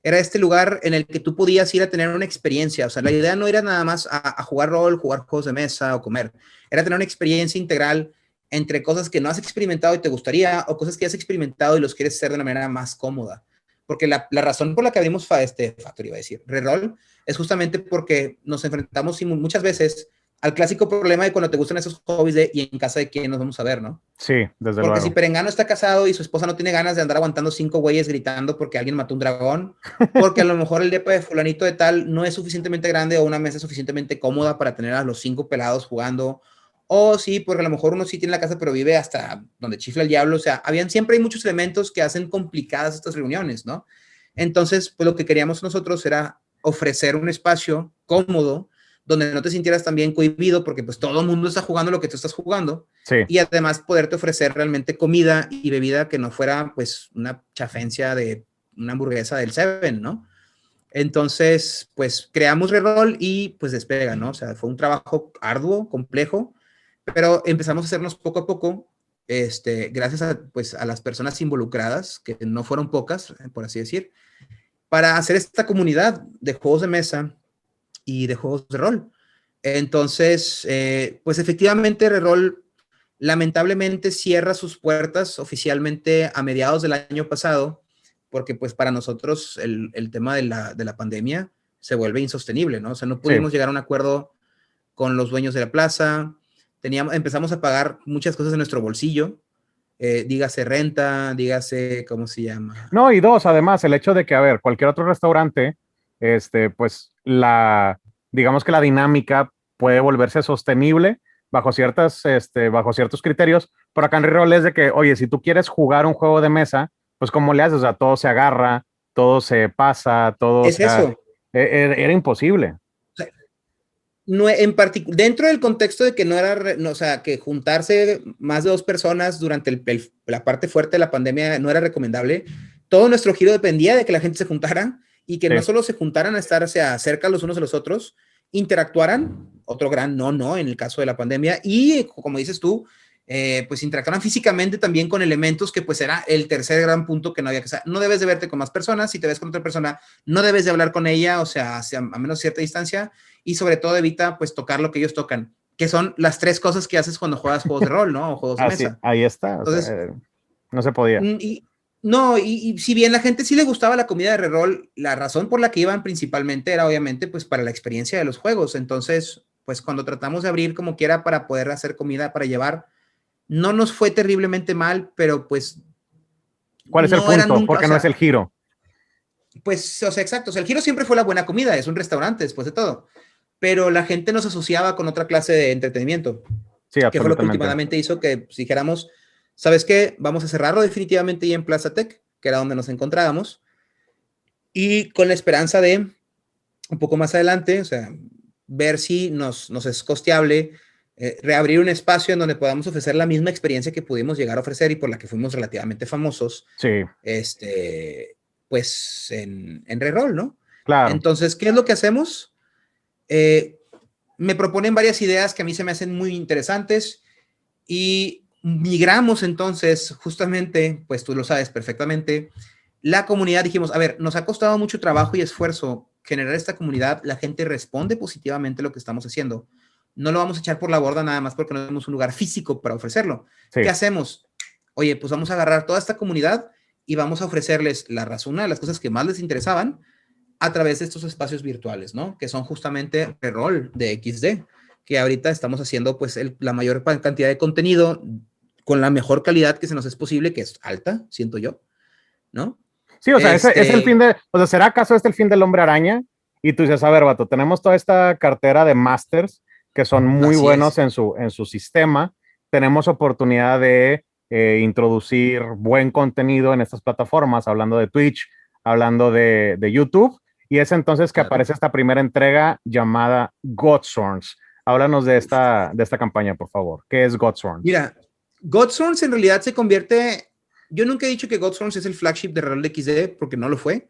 era este lugar en el que tú podías ir a tener una experiencia. O sea, la idea no era nada más a jugar rol, jugar juegos de mesa o comer. Era tener una experiencia integral entre cosas que no has experimentado y te gustaría o cosas que has experimentado y los quieres hacer de una manera más cómoda. Porque la razón por la que abrimos Factory, iba a decir, Reroll, es justamente porque nos enfrentamos muchas veces al clásico problema de cuando te gustan esos hobbies de y en casa de quién nos vamos a ver, ¿no? Sí, desde Porque si luego. Perengano está casado y su esposa no tiene ganas de andar aguantando 5 güeyes gritando porque alguien mató un dragón, porque a lo mejor el depa de fulanito de tal no es suficientemente grande o una mesa suficientemente cómoda para tener a los 5 pelados jugando, o sí, porque a lo mejor uno sí tiene la casa pero vive hasta donde chifla el diablo, o sea, siempre hay muchos elementos que hacen complicadas estas reuniones, ¿no? Entonces, pues lo que queríamos nosotros era ofrecer un espacio cómodo donde no te sintieras también cohibido porque pues todo el mundo está jugando lo que tú estás jugando Sí. y además poderte ofrecer realmente comida y bebida que no fuera pues una chafencia de una hamburguesa del Seven, ¿no? Entonces, pues creamos Reroll y pues despega, ¿no? O sea, fue un trabajo arduo, complejo, pero empezamos a hacernos poco a poco, gracias a, pues, a las personas involucradas, que no fueron pocas, por así decir, para hacer esta comunidad de juegos de mesa y de juegos de rol. Entonces, pues efectivamente, Reroll lamentablemente cierra sus puertas oficialmente a mediados del año pasado, porque pues para nosotros el tema de la pandemia se vuelve insostenible, ¿no? O sea, no Sí. pudimos llegar a un acuerdo con los dueños de la plaza, empezamos a pagar muchas cosas de nuestro bolsillo, dígase renta, dígase, ¿cómo se llama? No, y dos, además, el hecho de que, a ver, cualquier otro restaurante, pues digamos que la dinámica puede volverse sostenible bajo ciertos criterios, pero acá en Reroll es de que, oye, si tú quieres jugar un juego de mesa, pues ¿cómo le haces? O sea, todo se agarra, todo se pasa, todo, o Es sea, eso. era imposible. O sea, no, dentro del contexto de que no era, no, o sea, que juntarse más de 2 personas durante la parte fuerte de la pandemia no era recomendable, todo nuestro giro dependía de que la gente se juntara y que Sí, no solo se juntaran a estar cerca los unos de los otros, interactuaran, otro gran no en el caso de la pandemia, y como dices tú, pues interactuaran físicamente también con elementos que pues era el tercer gran punto que no había que hacer. No debes de verte con más personas, si te ves con otra persona, no debes de hablar con ella, o sea, a menos cierta distancia, y sobre todo evita pues tocar lo que ellos tocan, que son las 3 cosas que haces cuando juegas juegos de rol, ¿no? O juegos de así, mesa. ahí está, o sea, Entonces, no se podía. y No, y si bien la gente sí le gustaba la comida de reroll, la razón por la que iban principalmente era obviamente pues para la experiencia de los juegos. Entonces, pues cuando tratamos de abrir como quiera para poder hacer comida para llevar, no nos fue terriblemente mal, pero pues ¿Cuál es el no era punto? nunca, o Porque no es el sea, giro. pues, o sea, exacto. O sea, el giro siempre fue la buena comida, es un restaurante después de todo. Pero la gente nos asociaba con otra clase de entretenimiento, Sí, que fue lo que absolutamente. últimamente hizo que pues, dijéramos, ¿sabes qué? Vamos a cerrarlo definitivamente ahí en Plaza Tech, que era donde nos encontrábamos, y con la esperanza de un poco más adelante, o sea, ver si nos es costeable reabrir un espacio en donde podamos ofrecer la misma experiencia que pudimos llegar a ofrecer y por la que fuimos relativamente famosos, Sí, pues en Reroll, ¿no? claro. Entonces, ¿qué es lo que hacemos? Eh, Me proponen varias ideas que a mí se me hacen muy interesantes y migramos entonces, justamente, pues tú lo sabes perfectamente, la comunidad dijimos, a ver, nos ha costado mucho trabajo y esfuerzo generar esta comunidad, la gente responde positivamente a lo que estamos haciendo. No lo vamos a echar por la borda nada más porque no tenemos un lugar físico para ofrecerlo. Sí, ¿Qué hacemos? Oye, pues vamos a agarrar toda esta comunidad y vamos a ofrecerles la razón, una de las cosas que más les interesaban a través de estos espacios virtuales, ¿no? Que son justamente el rol de XD, que ahorita estamos haciendo pues la mayor cantidad de contenido con la mejor calidad que se nos es posible, que es alta, siento yo, ¿no? sí, o sea, ese es el fin de, o sea, ¿será acaso este el fin del Hombre Araña? Y tú dices, a ver, vato, tenemos toda esta cartera de masters que son muy Así buenos es. en su sistema. Tenemos oportunidad de introducir buen contenido en estas plataformas, hablando de Twitch, hablando de YouTube. Y es entonces que Claro. aparece esta primera entrega llamada Godsworns. Háblanos de esta campaña, por favor. ¿Qué es Godsworns? Mira, Godsworns en realidad se convierte, yo nunca he dicho que Godsworns es el flagship de Real XD, porque no lo fue,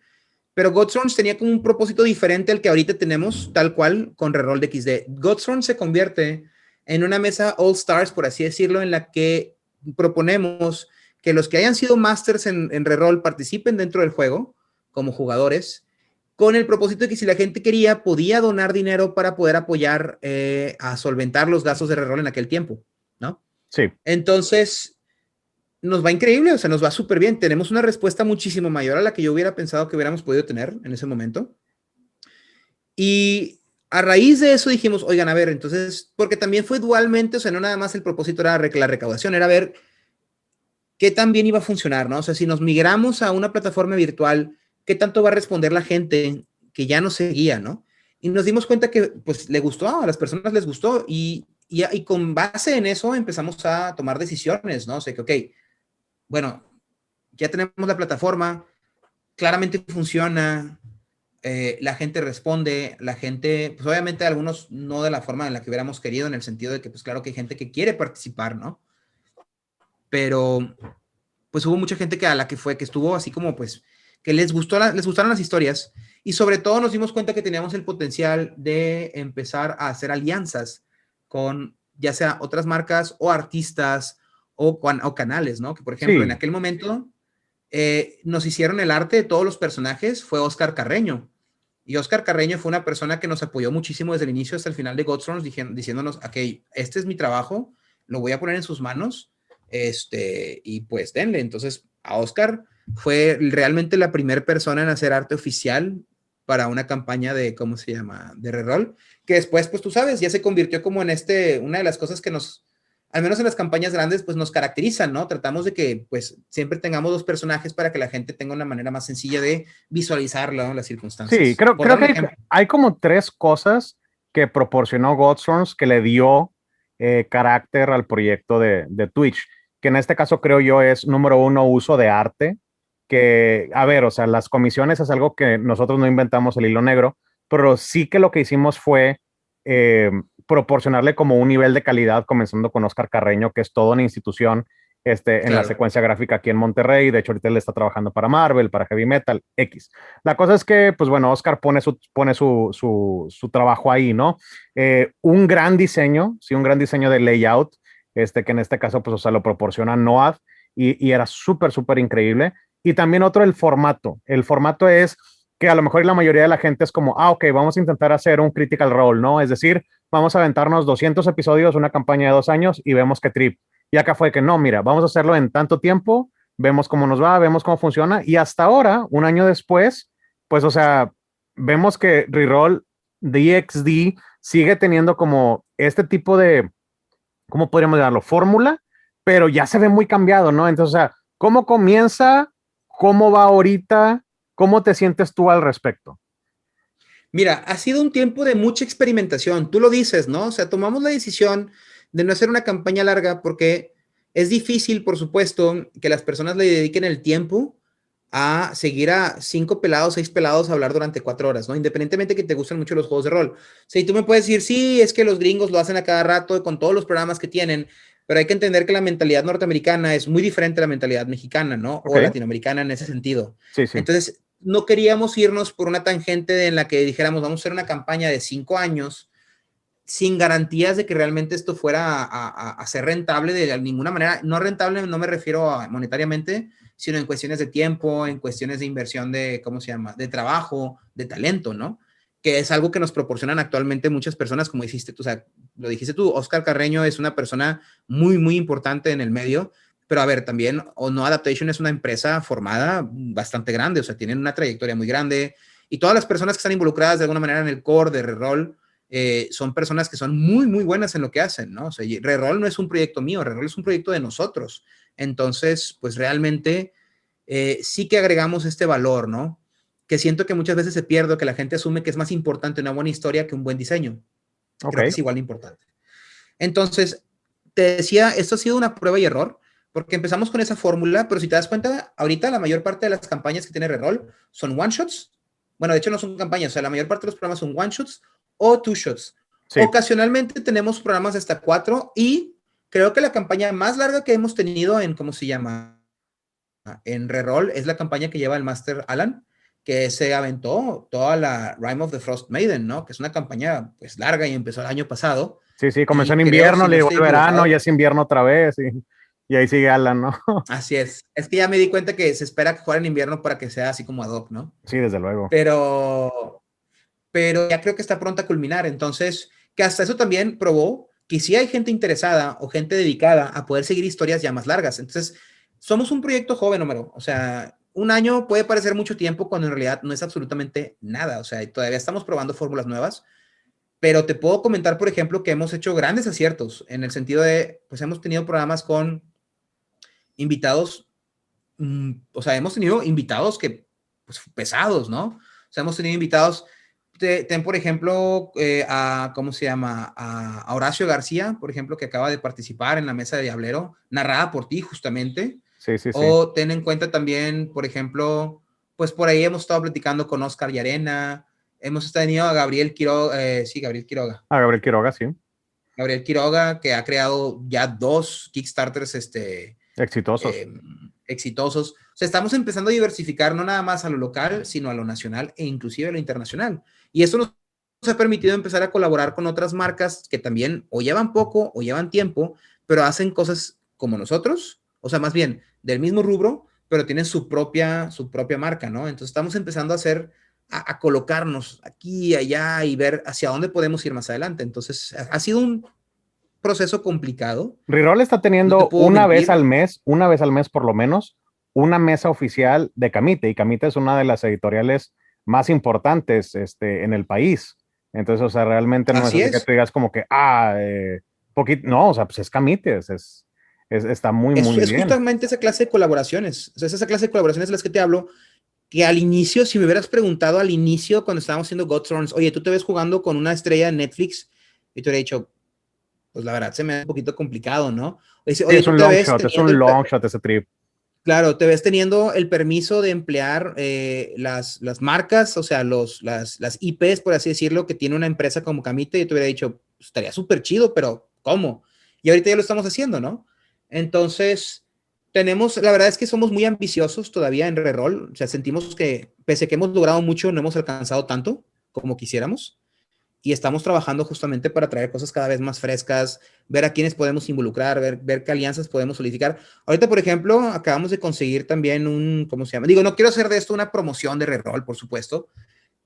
pero Godsworns tenía como un propósito diferente al que ahorita tenemos, tal cual, con Reroll de XD. Godsworms se convierte en una mesa All Stars, por así decirlo, en la que proponemos que los que hayan sido masters en Reroll participen dentro del juego como jugadores, con el propósito de que si la gente quería, podía donar dinero para poder apoyar a solventar los gastos de Reroll en aquel tiempo, ¿no? Sí, Entonces, nos va increíble, o sea, nos va súper bien. Tenemos una respuesta muchísimo mayor a la que yo hubiera pensado que hubiéramos podido tener en ese momento. Y a raíz de eso dijimos, oigan, a ver, entonces, porque también fue dualmente, o sea, no nada más el propósito era la recaudación, era ver qué tan bien iba a funcionar, ¿no? O sea, si nos migramos a una plataforma virtual, ¿qué tanto va a responder la gente que ya nos seguía, ¿no? Y nos dimos cuenta que, pues, le gustó, a las personas les gustó y con base en eso empezamos a tomar decisiones, ¿no? O sea, que, ok, bueno, ya tenemos la plataforma, claramente funciona, la gente responde, la gente, pues obviamente algunos no de la forma en la que hubiéramos querido, en el sentido de que, pues claro que hay gente que quiere participar, ¿no? Pero, pues hubo mucha gente que a la que fue, que estuvo así como, pues, que les les gustaron las historias y sobre todo nos dimos cuenta que teníamos el potencial de empezar a hacer alianzas con ya sea otras marcas o artistas o canales, ¿no? Que por ejemplo, en sí, aquel momento nos hicieron el arte de todos los personajes, fue Oscar Carreño. Y Oscar Carreño fue una persona que nos apoyó muchísimo desde el inicio hasta el final de Godthrones, diciéndonos, ok, este es mi trabajo, lo voy a poner en sus manos, y pues denle. Entonces, a Oscar fue realmente la primera persona en hacer arte oficial para una campaña de, ¿cómo se llama? De reroll, que después, pues tú sabes, ya se convirtió como en una de las cosas que nos, al menos en las campañas grandes, pues nos caracterizan, ¿no? Tratamos de que, pues, siempre tengamos dos personajes para que la gente tenga una manera más sencilla de visualizarlo, ¿no? Las sí, circunstancias. Por creo dar un que ejemplo. hay como tres cosas que proporcionó Godsworns que le dio carácter al proyecto de Twitch, que en este caso creo yo es, número uno, uso de arte, que, a ver, o sea, las comisiones es algo que nosotros no inventamos el hilo negro, pero sí que lo que hicimos fue eh, proporcionarle como un nivel de calidad, comenzando con Oscar Carreño, que es toda una institución en la Claro. secuencia gráfica aquí en Monterrey. De hecho, ahorita él está trabajando para Marvel, para Heavy Metal, X. La cosa es que, pues bueno, Oscar pone su trabajo ahí, ¿no? Un gran diseño, sí, un gran diseño de layout, que en este caso, pues, o sea, lo proporciona Noad y era súper, súper increíble. Y también otro, el formato. El formato es que a lo mejor la mayoría de la gente es como, ah, ok, vamos a intentar hacer un Critical Role, ¿no? Es decir, vamos a aventarnos 200 episodios, una campaña de 2 años y vemos qué trip. Y acá fue que no, mira, vamos a hacerlo en tanto tiempo, vemos cómo nos va, vemos cómo funciona y hasta ahora, un año después, pues o sea, vemos que Reroll DXD sigue teniendo como este tipo de, ¿cómo podríamos llamarlo? Fórmula, pero ya se ve muy cambiado, ¿no? Entonces, o sea, ¿cómo comienza? ¿Cómo va ahorita? ¿Cómo te sientes tú al respecto? Mira, ha sido un tiempo de mucha experimentación. Tú lo dices, ¿no? O sea, tomamos la decisión de no hacer una campaña larga porque es difícil, por supuesto, que las personas le dediquen el tiempo a seguir a 5 pelados, 6 pelados a hablar durante 4 horas, ¿no? Independientemente que te gusten mucho los juegos de rol. O sea, y tú me puedes decir, sí, es que los gringos lo hacen a cada rato con todos los programas que tienen, pero hay que entender que la mentalidad norteamericana es muy diferente a la mentalidad mexicana, ¿no? Ok, O latinoamericana en ese sentido. sí, sí, Entonces, no queríamos irnos por una tangente en la que dijéramos, vamos a hacer una campaña de 5 años sin garantías de que realmente esto fuera a ser rentable de ninguna manera. No rentable, no me refiero a monetariamente, sino en cuestiones de tiempo, en cuestiones de inversión de, ¿cómo se llama? De trabajo, de talento, ¿no? Que es algo que nos proporcionan actualmente muchas personas, como dijiste tú, o sea, lo dijiste tú, Oscar Carreño es una persona muy, muy importante en el medio, pero a ver, también O No Adaptation es una empresa formada bastante grande, o sea, tienen una trayectoria muy grande, y todas las personas que están involucradas de alguna manera en el core de Reroll, son personas que son muy, muy buenas en lo que hacen, ¿no? O sea, Reroll no es un proyecto mío, Reroll es un proyecto de nosotros. Entonces, pues realmente sí que agregamos este valor, ¿no? Que siento que muchas veces se pierde, que la gente asume que es más importante una buena historia que un buen diseño. ok, Creo que es igual de importante. Entonces, te decía, esto ha sido una prueba y error, porque empezamos con esa fórmula, pero si te das cuenta, ahorita la mayor parte de las campañas que tiene Reroll son one-shots. Bueno, de hecho no son campañas, o sea, la mayor parte de los programas son one-shots o two-shots. sí, Ocasionalmente tenemos programas de hasta 4 y creo que la campaña más larga que hemos tenido en, ¿cómo se llama? En Reroll es la campaña que lleva el Master Alan, que se aventó toda la Rime of the Frost Maiden, ¿no? Que es una campaña pues larga y empezó el año pasado. sí, sí, comenzó en Y creo, invierno, si le no llegó estoy el verano, ya equivocado, es invierno otra vez y ahí sigue Alan, ¿no? así es. Es que ya me di cuenta que se espera que juegue en invierno para que sea así como ad hoc, ¿no? Sí, desde luego. Pero, pero ya creo que está pronta a culminar. Entonces, que hasta eso también probó que sí hay gente interesada o gente dedicada a poder seguir historias ya más largas. Entonces, somos un proyecto joven, Homero. O sea, un año puede parecer mucho tiempo cuando en realidad no es absolutamente nada. O sea, todavía estamos probando fórmulas nuevas, pero te puedo comentar, por ejemplo, que hemos hecho grandes aciertos en el sentido de, pues hemos tenido programas con invitados, o sea, hemos tenido invitados que, pues, pesados, ¿no? O sea, hemos tenido invitados, ten por ejemplo, ¿cómo se llama? A Horacio García, por ejemplo, que acaba de participar en la mesa de Diablero, narrada por ti justamente. Sí, sí, sí. O ten en cuenta también, por ejemplo, pues por ahí hemos estado platicando con Oscar Yarena, hemos tenido a Gabriel Quiroga, sí, Gabriel Quiroga. A Gabriel Quiroga, sí. Gabriel Quiroga, que ha creado ya 2 Kickstarters, Exitosos. eh, exitosos. O sea, estamos empezando a diversificar no nada más a lo local, sino a lo nacional e inclusive a lo internacional. Y eso nos ha permitido empezar a colaborar con otras marcas que también o llevan poco o llevan tiempo, pero hacen cosas como nosotros, o sea, más bien del mismo rubro, pero tienen su propia marca, ¿no? Entonces estamos empezando a hacer, a colocarnos aquí y allá y ver hacia dónde podemos ir más adelante. Entonces, ha sido un proceso complicado, Reroll está no te teniendo puedo mentir. una vez al mes por lo menos, una mesa oficial de Camite, y Camite es una de las editoriales más importantes en el país. Entonces, o sea, realmente no es Así así que es. te digas como que, poquito, no, o sea, pues es Camite, está muy, Es, muy es bien. justamente esa clase de colaboraciones. O sea, es esa clase de colaboraciones de las que te hablo, que al inicio, si me hubieras preguntado al inicio, cuando estábamos haciendo Godthorns, oye, ¿tú te ves jugando con una estrella de Netflix? Y te hubiera dicho, pues la verdad se me hace un poquito complicado, ¿no? Dice, Sí, oye, ¿tú te ves es teniendo un long shot ese trip. claro, te ves teniendo el permiso de emplear las marcas, o sea, las IPs, por así decirlo, que tiene una empresa como Camite? Y te hubiera dicho, pues, estaría súper chido, pero ¿cómo? Y ahorita ya lo estamos haciendo, ¿no? Entonces, la verdad es que somos muy ambiciosos todavía en Reroll, o sea, sentimos que pese a que hemos logrado mucho, no hemos alcanzado tanto como quisiéramos y estamos trabajando justamente para traer cosas cada vez más frescas, ver a quiénes podemos involucrar, ver qué alianzas podemos solicitar. Ahorita, por ejemplo, acabamos de conseguir también ¿cómo se llama? Digo, no quiero hacer de esto una promoción de Reroll, por supuesto,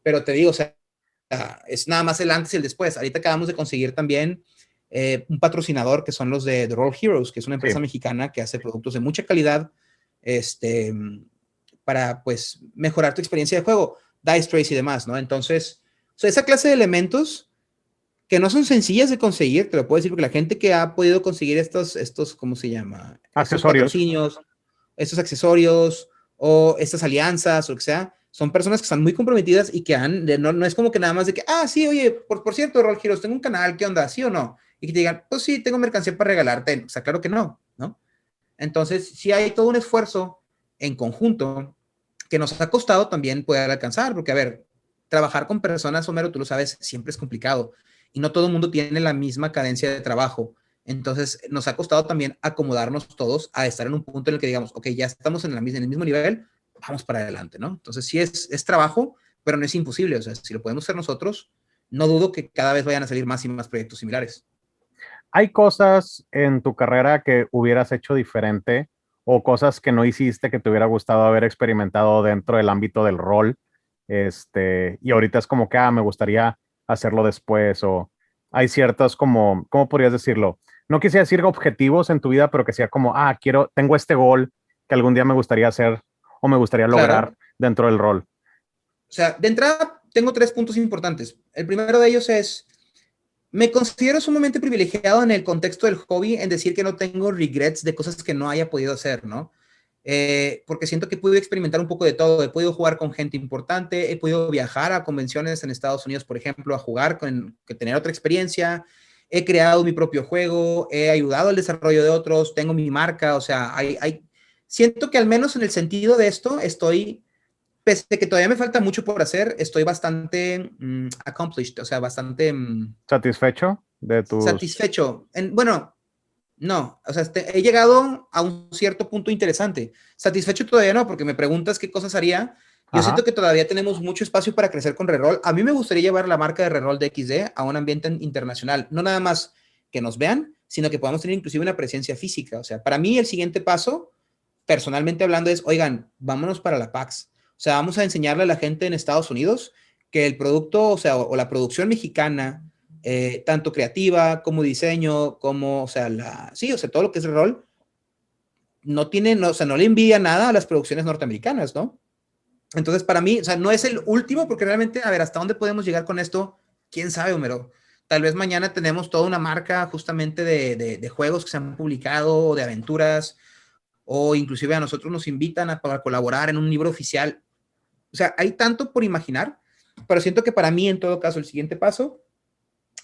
pero te digo, o sea, es nada más el antes y el después. Ahorita acabamos de conseguir también un patrocinador que son los de The Roll Heroes, que es una empresa Sí, mexicana que hace productos de mucha calidad este, para pues mejorar tu experiencia de juego, dice trace y demás, ¿no? Entonces, o sea, esa clase de elementos que no son sencillas de conseguir, te lo puedo decir, porque la gente que ha podido conseguir estos ¿cómo se llama? Estos Accesorios. patrocinios, estos accesorios o estas alianzas o lo que sea, son personas que están muy comprometidas y que no es como que nada más de que, sí, oye, por cierto, Roll Heroes, tengo un canal, ¿qué onda? ¿Sí o no? Y que te digan, pues sí, tengo mercancía para regalarte. O sea, claro que no, ¿no? Entonces, sí hay todo un esfuerzo en conjunto que nos ha costado también poder alcanzar, porque, a ver, trabajar con personas, Homero, tú lo sabes, siempre es complicado y no todo el mundo tiene la misma cadencia de trabajo. Entonces, nos ha costado también acomodarnos todos a estar en un punto en el que digamos, ok, ya estamos en el mismo nivel, vamos para adelante, ¿no? Entonces, sí es trabajo, pero no es imposible. O sea, si lo podemos hacer nosotros, no dudo que cada vez vayan a salir más y más proyectos similares. ¿Hay cosas en tu carrera que hubieras hecho diferente o cosas que no hiciste que te hubiera gustado haber experimentado dentro del ámbito del rol? Y ahorita es como que, me gustaría hacerlo después o hay ciertos como, ¿cómo podrías decirlo? No quisiera decir objetivos en tu vida, pero que sea como, tengo este gol que algún día me gustaría hacer o me gustaría lograr Claro. dentro del rol. O sea, de entrada tengo 3 puntos importantes. El primero de ellos es, me considero sumamente privilegiado en el contexto del hobby en decir que no tengo regrets de cosas que no haya podido hacer, ¿no? Porque siento que he podido experimentar un poco de todo. He podido jugar con gente importante, he podido viajar a convenciones en Estados Unidos, por ejemplo, a jugar, que tener otra experiencia. He creado mi propio juego, he ayudado al desarrollo de otros, tengo mi marca, o sea, siento que al menos en el sentido de esto estoy, pese a que todavía me falta mucho por hacer, estoy bastante accomplished, o sea, bastante ¿Satisfecho de tus... satisfecho. Bueno, no, o sea, he llegado a un cierto punto interesante. Satisfecho todavía no, porque me preguntas qué cosas haría. Yo Ajá. siento que todavía tenemos mucho espacio para crecer con Reroll. A mí me gustaría llevar la marca de Reroll de XD a un ambiente internacional. No nada más que nos vean, sino que podamos tener inclusive una presencia física. O sea, para mí el siguiente paso, personalmente hablando, es, oigan, vámonos para la PAX. O sea, vamos a enseñarle a la gente en Estados Unidos que el producto, o sea, o la producción mexicana, tanto creativa como diseño, como, o sea, sí, o sea, todo lo que es el rol, o sea, no le envidia nada a las producciones norteamericanas, ¿no? Entonces, para mí, o sea, no es el último, porque realmente, a ver, ¿hasta dónde podemos llegar con esto? ¿Quién sabe, Homero? Tal vez mañana tenemos toda una marca justamente de juegos que se han publicado, o de aventuras, o inclusive a nosotros nos invitan para colaborar en un libro oficial. O sea, hay tanto por imaginar, pero siento que para mí, en todo caso, el siguiente paso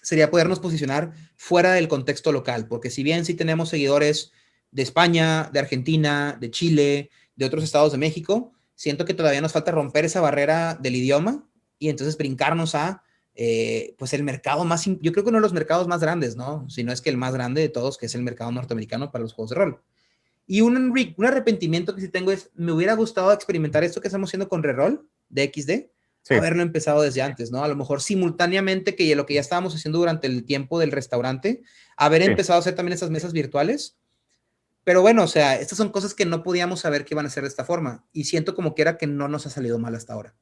sería podernos posicionar fuera del contexto local, porque si bien sí tenemos seguidores de España, de Argentina, de Chile, de otros estados de México, siento que todavía nos falta romper esa barrera del idioma y entonces brincarnos a pues el mercado más, yo creo que uno de los mercados más grandes, ¿no? Si no es que el más grande de todos, que es el mercado norteamericano para los juegos de rol. Y un arrepentimiento que sí tengo es, me hubiera gustado experimentar esto que estamos haciendo con Reroll de XD, Sí. haberlo empezado desde antes, ¿no? A lo mejor simultáneamente que lo que ya estábamos haciendo durante el tiempo del restaurante, haber Sí. empezado a hacer también esas mesas virtuales. Pero bueno, o sea, estas son cosas que no podíamos saber que iban a ser de esta forma. Y siento como que era que no nos ha salido mal hasta ahora.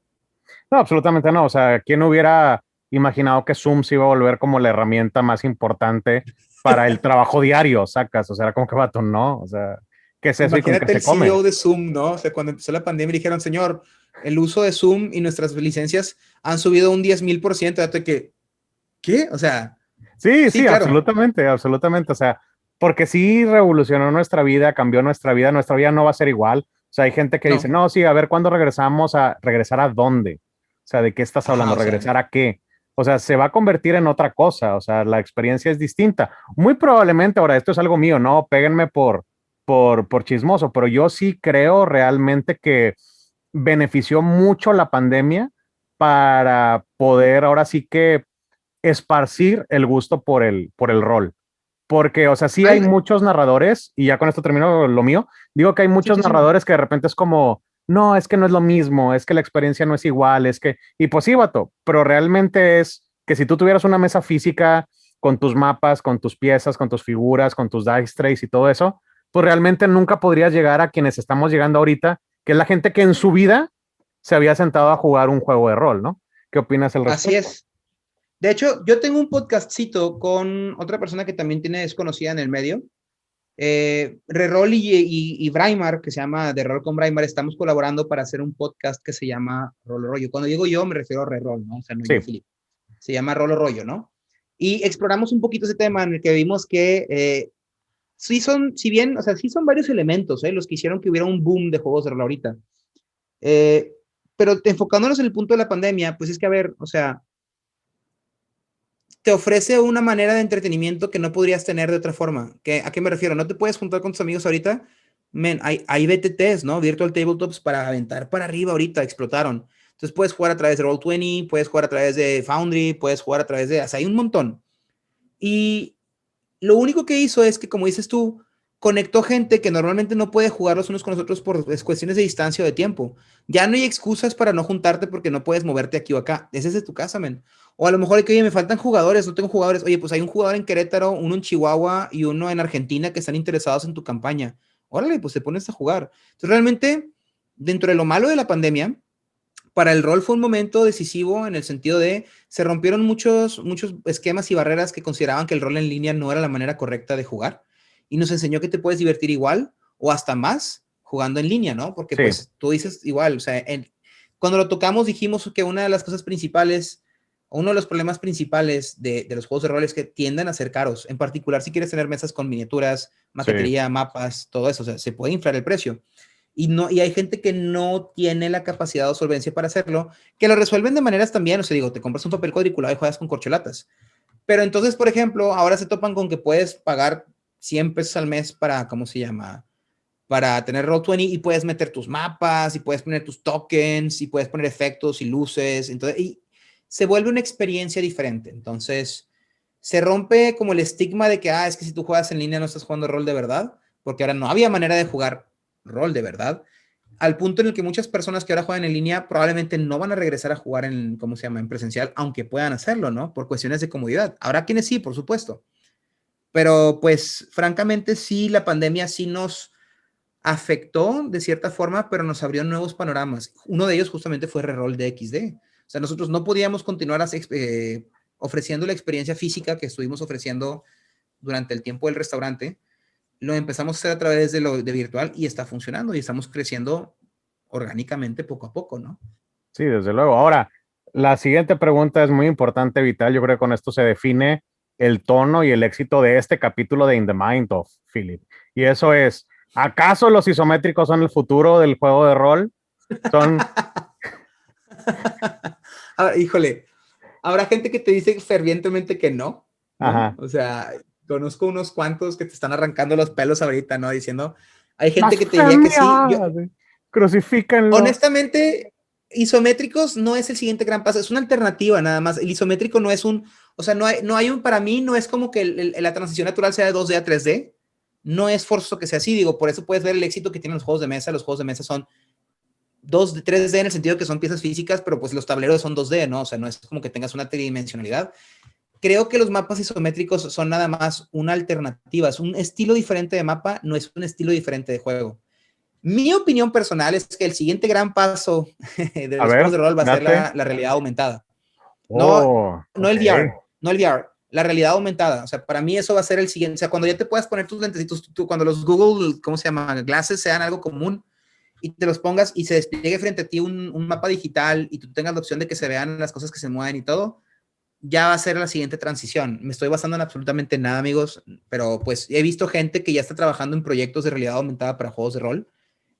No, absolutamente no. O sea, ¿quién hubiera imaginado que Zoom se iba a volver como la herramienta más importante para el trabajo diario, sacas? O sea, era como que vato, no. O sea, ¿qué es eso y con qué Imagínate el se come? CEO de Zoom, ¿no? O sea, cuando empezó la pandemia dijeron, señor, el uso de Zoom y nuestras licencias han subido un 10,000%. Dato que, ¿qué? O sea, Sí, sí, sí, claro. absolutamente, absolutamente. O sea, porque sí revolucionó nuestra vida, cambió nuestra vida no va a ser igual. O sea, hay gente que dice, No. no, sí, a ver, ¿cuándo regresamos a regresar a dónde? O sea, ¿de qué estás Ajá, hablando? o sea, ¿Regresar a qué? O sea, se va a convertir en otra cosa. O sea, la experiencia es distinta. Muy probablemente, ahora, esto es algo mío, no péguenme por chismoso, pero yo sí creo realmente que benefició mucho la pandemia para poder ahora sí que esparcir el gusto por el rol. Porque, o sea, sí hay hay, muchos narradores, y ya con esto termino lo mío, digo que hay sí, muchos sí, sí. narradores que de repente es como, no, es que no es lo mismo, es que la experiencia no es igual, es que, y pues sí, vato, pero realmente es que si tú tuvieras una mesa física con tus mapas, con tus piezas, con tus figuras, con tus dice trays y todo eso, pues realmente nunca podrías llegar a quienes estamos llegando ahorita, que es la gente que en su vida se había sentado a jugar un juego de rol, ¿no? ¿Qué opinas al Así respecto? es. De hecho, yo tengo un podcastcito con otra persona que también tiene desconocida en el medio, Reroll y Braimar, que se llama De Rol con Braimar, estamos colaborando para hacer un podcast que se llama Rolo Rollo. Cuando digo yo, me refiero a Reroll, ¿no? O sea, no yo, Sí, Filipe. Se llama Rolo Rollo, ¿no? Y exploramos un poquito ese tema en el que vimos que sí son, si bien, o sea, sí son varios elementos, los que hicieron que hubiera un boom de juegos de rol ahorita. Eh, pero enfocándonos en el punto de la pandemia, pues es que, a ver, o sea, te ofrece una manera de entretenimiento que no podrías tener de otra forma. ¿A qué me refiero? No te puedes juntar con tus amigos ahorita. Men, hay BTTs, ¿no? Virtual Tabletops para aventar para arriba ahorita, explotaron. Entonces puedes jugar a través de Roll20, puedes jugar a través de Foundry, puedes jugar a través de... O sea, hay un montón. Y lo único que hizo es que, como dices tú, conectó gente que normalmente no puede jugar los unos con los otros por cuestiones de distancia o de tiempo. Ya no hay excusas para no juntarte porque no puedes moverte aquí o acá. Ese es de tu casa, men. O a lo mejor hay que, oye, me faltan jugadores, no tengo jugadores. Oye, pues hay un jugador en Querétaro, uno en Chihuahua y uno en Argentina que están interesados en tu campaña. Órale, pues te pones a jugar. Entonces, realmente, dentro de lo malo de la pandemia, para el rol fue un momento decisivo en el sentido de se rompieron muchos esquemas y barreras que consideraban que el rol en línea no era la manera correcta de jugar y nos enseñó que te puedes divertir igual o hasta más jugando en línea, ¿no? Porque sí, pues tú dices igual, o sea, cuando lo tocamos dijimos que una de las cosas principales, uno de los problemas principales de los juegos de rol es que tienden a ser caros, en particular si quieres tener mesas con miniaturas, sí. maquetería, mapas, todo eso, o sea, se puede inflar el precio y hay gente que no tiene la capacidad o solvencia para hacerlo, que lo resuelven de maneras también, o sea, digo, te compras un papel cuadriculado y juegas con corcholatas. Pero entonces, por ejemplo, ahora se topan con que puedes pagar 100 pesos al mes para, ¿cómo se llama? Para tener Roll20 y puedes meter tus mapas y puedes poner tus tokens y puedes poner efectos y luces. Entonces, y se vuelve una experiencia diferente. Entonces, se rompe como el estigma de que, es que si tú juegas en línea no estás jugando rol de verdad, porque ahora no había manera de jugar rol de verdad, al punto en el que muchas personas que ahora juegan en línea probablemente no van a regresar a jugar en, ¿cómo se llama?, en presencial, aunque puedan hacerlo, ¿no? Por cuestiones de comodidad. Habrá quienes sí, por supuesto. Pero pues francamente sí, la pandemia sí nos afectó de cierta forma, pero nos abrió nuevos panoramas. Uno de ellos justamente fue Reroll de XD. O sea, nosotros no podíamos continuar ofreciendo la experiencia física que estuvimos ofreciendo durante el tiempo del restaurante. Lo empezamos a hacer a través de lo de virtual y está funcionando y estamos creciendo orgánicamente poco a poco, ¿no? Sí, desde luego. Ahora, la siguiente pregunta es muy importante, Vital. Yo creo que con esto se define el tono y el éxito de este capítulo de In the Mind of Philip. Y eso es, ¿acaso los isométricos son el futuro del juego de rol? Son, Híjole, habrá gente que te dice fervientemente que no, ¿no? ajá, O sea, conozco unos cuantos que te están arrancando los pelos ahorita, ¿no? Diciendo, hay gente que te diría que sí. Yo, blasfemia, crucifíquenlo. honestamente, isométricos no es el siguiente gran paso, es una alternativa nada más. El isométrico no es un, o sea, no hay un, para mí no es como que la transición natural sea de 2D a 3D, no es forzoso que sea así, digo, por eso puedes ver el éxito que tienen los juegos de mesa son 2D, 3D en el sentido que son piezas físicas, pero pues los tableros son 2D, ¿no? O sea, no es como que tengas una tridimensionalidad. Creo que los mapas isométricos son nada más una alternativa, es un estilo diferente de mapa, no es un estilo diferente de juego. Mi opinión personal es que el siguiente gran paso de A los juegos ver, de rol va a ser date. la realidad aumentada. No, Oh, no ok. el VR, no el VR, la realidad aumentada. O sea, para mí eso va a ser el siguiente. O sea, cuando ya te puedas poner tus lentecitos, cuando los Google, ¿cómo se llama? Glasses sean algo común y te los pongas y se despliegue frente a ti un mapa digital y tú tengas la opción de que se vean las cosas que se mueven y todo, ya va a ser la siguiente transición. Me estoy basando en absolutamente nada, amigos, pero pues he visto gente que ya está trabajando en proyectos de realidad aumentada para juegos de rol,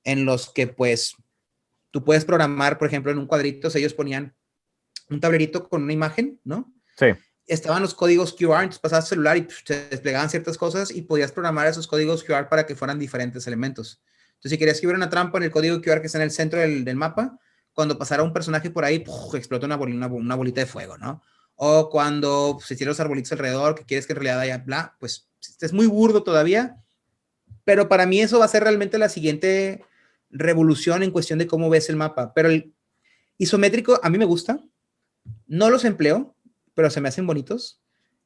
en los que pues tú puedes programar, por ejemplo, en un cuadrito, o sea, ellos ponían un tablerito con una imagen, ¿no? Sí, Estaban los códigos QR, entonces pasabas celular y se desplegaban ciertas cosas y podías programar esos códigos QR para que fueran diferentes elementos. Entonces, si querías que hubiera una trampa en el código QR que está en el centro del mapa, cuando pasara un personaje por ahí, explota una bolita de fuego, ¿no? O cuando se tiran los arbolitos alrededor, que quieres que en realidad haya bla, pues es muy burdo todavía, pero para mí eso va a ser realmente la siguiente revolución en cuestión de cómo ves el mapa. Pero el isométrico a mí me gusta, no los empleo, pero se me hacen bonitos.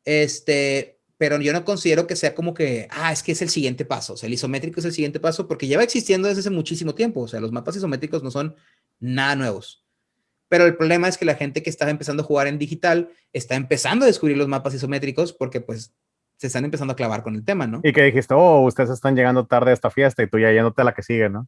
Pero yo no considero que sea como que, es que es el siguiente paso. O sea, el isométrico es el siguiente paso porque lleva existiendo desde hace muchísimo tiempo. O sea, los mapas isométricos no son nada nuevos. Pero el problema es que la gente que estaba empezando a jugar en digital está empezando a descubrir los mapas isométricos porque pues se están empezando a clavar con el tema, ¿no? Y que dijiste, oh, ustedes están llegando tarde a esta fiesta y tú ya yéndote a la que sigue, ¿no?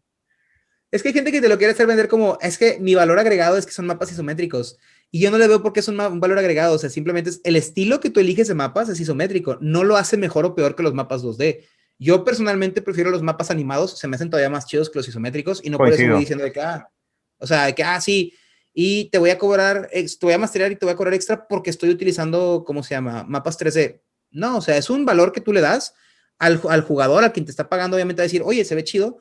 Es que hay gente que te lo quiere hacer vender como, es que mi valor agregado es que son mapas isométricos. Y yo no le veo por qué es un valor agregado. O sea, simplemente es el estilo que tú eliges de mapas es isométrico. No lo hace mejor o peor que los mapas 2D. Yo personalmente prefiero los mapas animados. Se me hacen todavía más chidos que los isométricos. Y no por eso voy diciendo de que, o sea, de que, sí. Y te voy a cobrar, te voy a masterear y te voy a cobrar extra porque estoy utilizando, ¿cómo se llama? Mapas 3D. No, o sea, es un valor que tú le das al jugador, a quien te está pagando, obviamente va a decir, oye, se ve chido,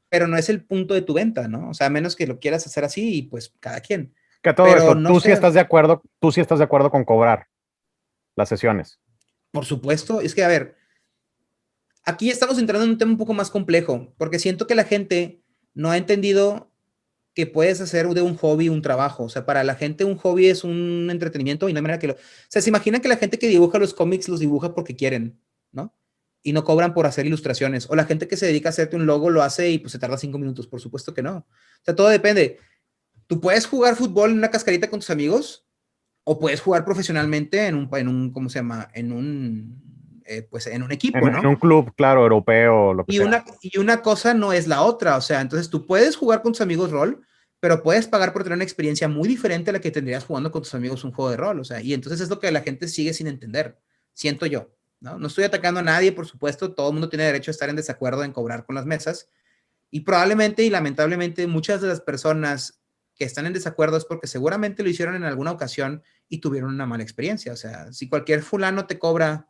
pero no es el punto de tu venta, ¿no? O sea, a menos que lo quieras hacer así y pues cada quien. Que todo pero esto, no tú sé, sí estás de acuerdo, tú sí estás de acuerdo con cobrar las sesiones. Por supuesto, es que a ver, aquí estamos entrando en un tema un poco más complejo, porque siento que la gente no ha entendido que puedes hacer de un hobby un trabajo. O sea, para la gente un hobby es un entretenimiento y no hay manera que lo... O sea, se imagina que la gente que dibuja los cómics los dibuja porque quieren, ¿no? Y no cobran por hacer ilustraciones. O la gente que se dedica a hacerte un logo lo hace y pues se tarda 5 minutos. Por supuesto que no. O sea, todo depende. Tú puedes jugar fútbol en una cascarita con tus amigos o puedes jugar profesionalmente en un ¿cómo se llama? Pues en un equipo, ¿no? En un club, claro, europeo, lo que sea. Y una cosa no es la otra, o sea, entonces tú puedes jugar con tus amigos rol, pero puedes pagar por tener una experiencia muy diferente a la que tendrías jugando con tus amigos un juego de rol, o sea, y entonces es lo que la gente sigue sin entender, siento yo, ¿no? No estoy atacando a nadie, por supuesto, todo el mundo tiene derecho a estar en desacuerdo en cobrar con las mesas, y probablemente y lamentablemente muchas de las personas que están en desacuerdo es porque seguramente lo hicieron en alguna ocasión y tuvieron una mala experiencia, o sea, si cualquier fulano te cobra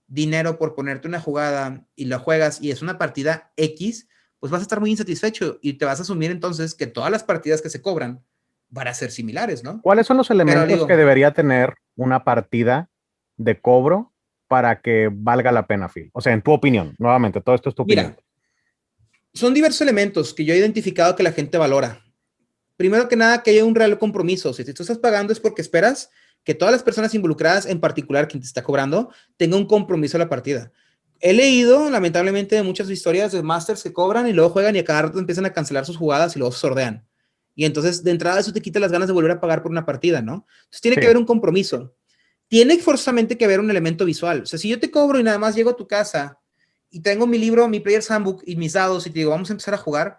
dinero por ponerte una jugada y la juegas y es una partida X, pues vas a estar muy insatisfecho y te vas a asumir entonces que todas las partidas que se cobran van a ser similares, ¿no? ¿Cuáles son los elementos que debería tener una partida de cobro para que valga la pena, Phil? O sea, en tu opinión, nuevamente, todo esto es tu opinión. Son diversos elementos que yo he identificado que la gente valora. Primero que nada, que haya un real compromiso. Si tú estás pagando es porque esperas que todas las personas involucradas, en particular quien te está cobrando, tenga un compromiso a la partida. He leído, lamentablemente, de muchas historias de masters que cobran y luego juegan y a cada rato empiezan a cancelar sus jugadas y luego sordean. Y entonces, de entrada, eso te quita las ganas de volver a pagar por una partida, ¿no? Entonces, tiene que haber un compromiso. Tiene forzosamente que haber un elemento visual. O sea, si yo te cobro y nada más llego a tu casa y tengo mi libro, mi Player's Handbook y mis dados y te digo, vamos a empezar a jugar,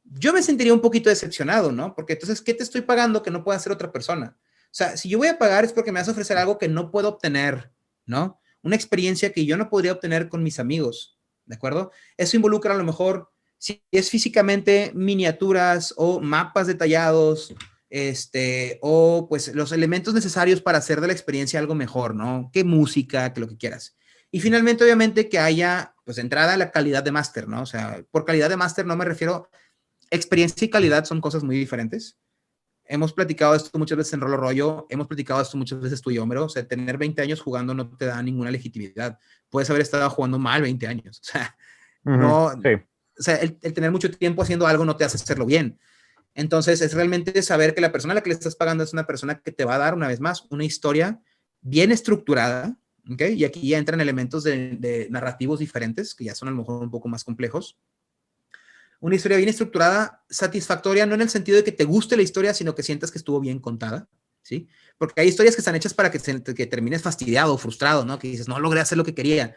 yo me sentiría un poquito decepcionado, ¿no? Porque entonces, ¿qué te estoy pagando que no pueda hacer otra persona? O sea, si yo voy a pagar es porque me vas a ofrecer algo que no puedo obtener, ¿no? Una experiencia que yo no podría obtener con mis amigos, ¿de acuerdo? Eso involucra a lo mejor, si es físicamente miniaturas o mapas detallados, o pues los elementos necesarios para hacer de la experiencia algo mejor, ¿no? Que música, que lo que quieras. Y finalmente, obviamente, que haya, pues, entrada la calidad de máster, ¿no? O sea, por calidad de máster no me refiero, experiencia y calidad son cosas muy diferentes. Hemos platicado esto muchas veces en Rolo Rollo, hemos platicado esto muchas veces tú y yo, Homero. O sea, tener 20 años jugando no te da ninguna legitimidad. Puedes haber estado jugando mal 20 años. O sea, no, sí. O sea, el tener mucho tiempo haciendo algo no te hace hacerlo bien. Entonces, es realmente saber que la persona a la que le estás pagando es una persona que te va a dar, una vez más, una historia bien estructurada, ¿ok? Y aquí ya entran elementos de narrativos diferentes, que ya son a lo mejor un poco más complejos. Una historia bien estructurada, satisfactoria, no en el sentido de que te guste la historia, sino que sientas que estuvo bien contada, ¿sí? Porque hay historias que están hechas para que termines fastidiado, frustrado, ¿no? Que dices, no logré hacer lo que quería,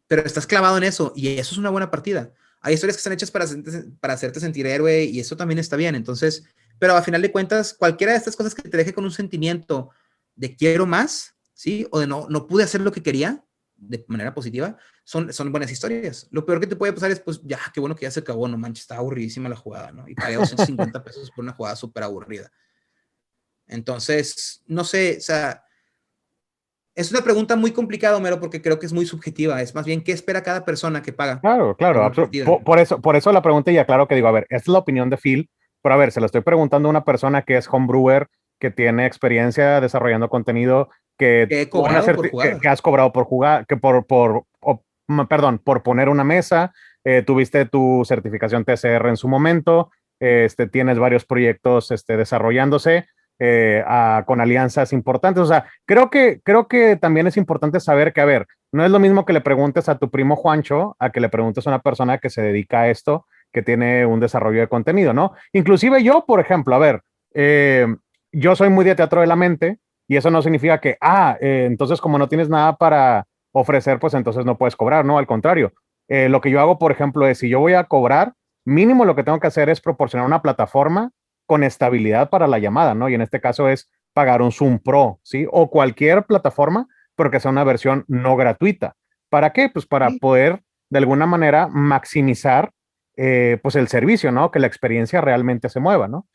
pero estás clavado en eso y eso es una buena partida. Hay historias que están hechas para hacerte sentir héroe y eso también está bien. Entonces, pero a final de cuentas, cualquiera de estas cosas que te deje con un sentimiento de quiero más, ¿sí? O de no pude hacer lo que quería de manera positiva, son buenas historias. Lo peor que te puede pasar es, pues, ya, qué bueno que ya se acabó, no manches, está aburridísima la jugada, ¿no? Y pagué 250 pesos por una jugada súper aburrida. Entonces, no sé, o sea, es una pregunta muy complicada, Homero, porque creo que es muy subjetiva. Es más bien, ¿qué espera cada persona que paga? Claro, claro. Por eso la pregunta, y aclaro que digo, a ver, esta es la opinión de Phil, pero a ver, se lo estoy preguntando a una persona que es homebrewer, que tiene experiencia desarrollando contenido, que has cobrado por jugar, que perdón, por poner una mesa, tuviste tu certificación TCR en su momento, tienes varios proyectos desarrollándose. Con alianzas importantes. O sea, creo que también es importante saber que, a ver, no es lo mismo que le preguntes a tu primo Juancho a que le preguntes a una persona que se dedica a esto, que tiene un desarrollo de contenido, ¿no? Inclusive yo, por ejemplo, a ver, yo soy muy de teatro de la mente y eso no significa que, entonces como no tienes nada para ofrecer, pues entonces no puedes cobrar, ¿no? Al contrario, lo que yo hago, por ejemplo, es si yo voy a cobrar, mínimo lo que tengo que hacer es proporcionar una plataforma con estabilidad para la llamada, ¿no? Y en este caso es pagar un Zoom Pro, ¿sí? O cualquier plataforma, pero que sea una versión no gratuita. ¿Para qué? Pues para Sí. poder, de alguna manera, maximizar, pues el servicio, ¿no? Que la experiencia realmente se mueva, ¿no?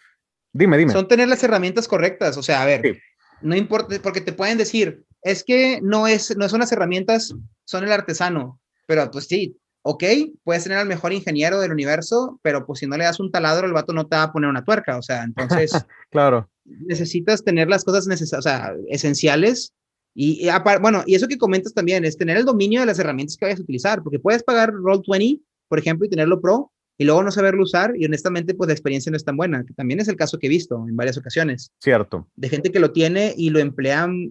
Dime, dime. Son tener las herramientas correctas. O sea, a ver, Sí, no importa, porque te pueden decir, es que no son las herramientas, son el artesano. Pero pues sí, ok, puedes tener al mejor ingeniero del universo, pero pues si no le das un taladro, el vato no te va a poner una tuerca. O sea, entonces claro. necesitas tener las cosas o sea, esenciales. Bueno, y eso que comentas también es tener el dominio de las herramientas que vayas a utilizar, porque puedes pagar Roll20, por ejemplo, y tenerlo pro, y luego no saberlo usar, y honestamente, pues la experiencia no es tan buena, que también es el caso que he visto en varias ocasiones, Cierto. de gente que lo tiene y lo emplean.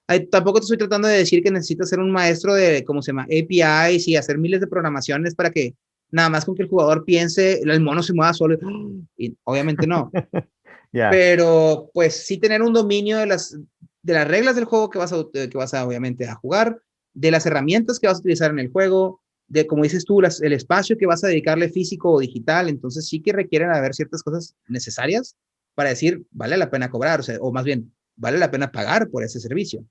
Ay, tampoco te estoy tratando de decir que necesitas ser un maestro de, ¿cómo se llama? APIs y hacer miles de programaciones para que nada más con que el jugador piense, el mono se mueva solo. Y obviamente no. Ya. Pero pues sí tener un dominio de las reglas del juego que vas a obviamente a jugar, de las herramientas que vas a utilizar en el juego, de como dices tú, el espacio que vas a dedicarle físico o digital, entonces sí que requieren haber ciertas cosas necesarias para decir, vale la pena cobrar, o más bien, vale la pena pagar por ese servicio.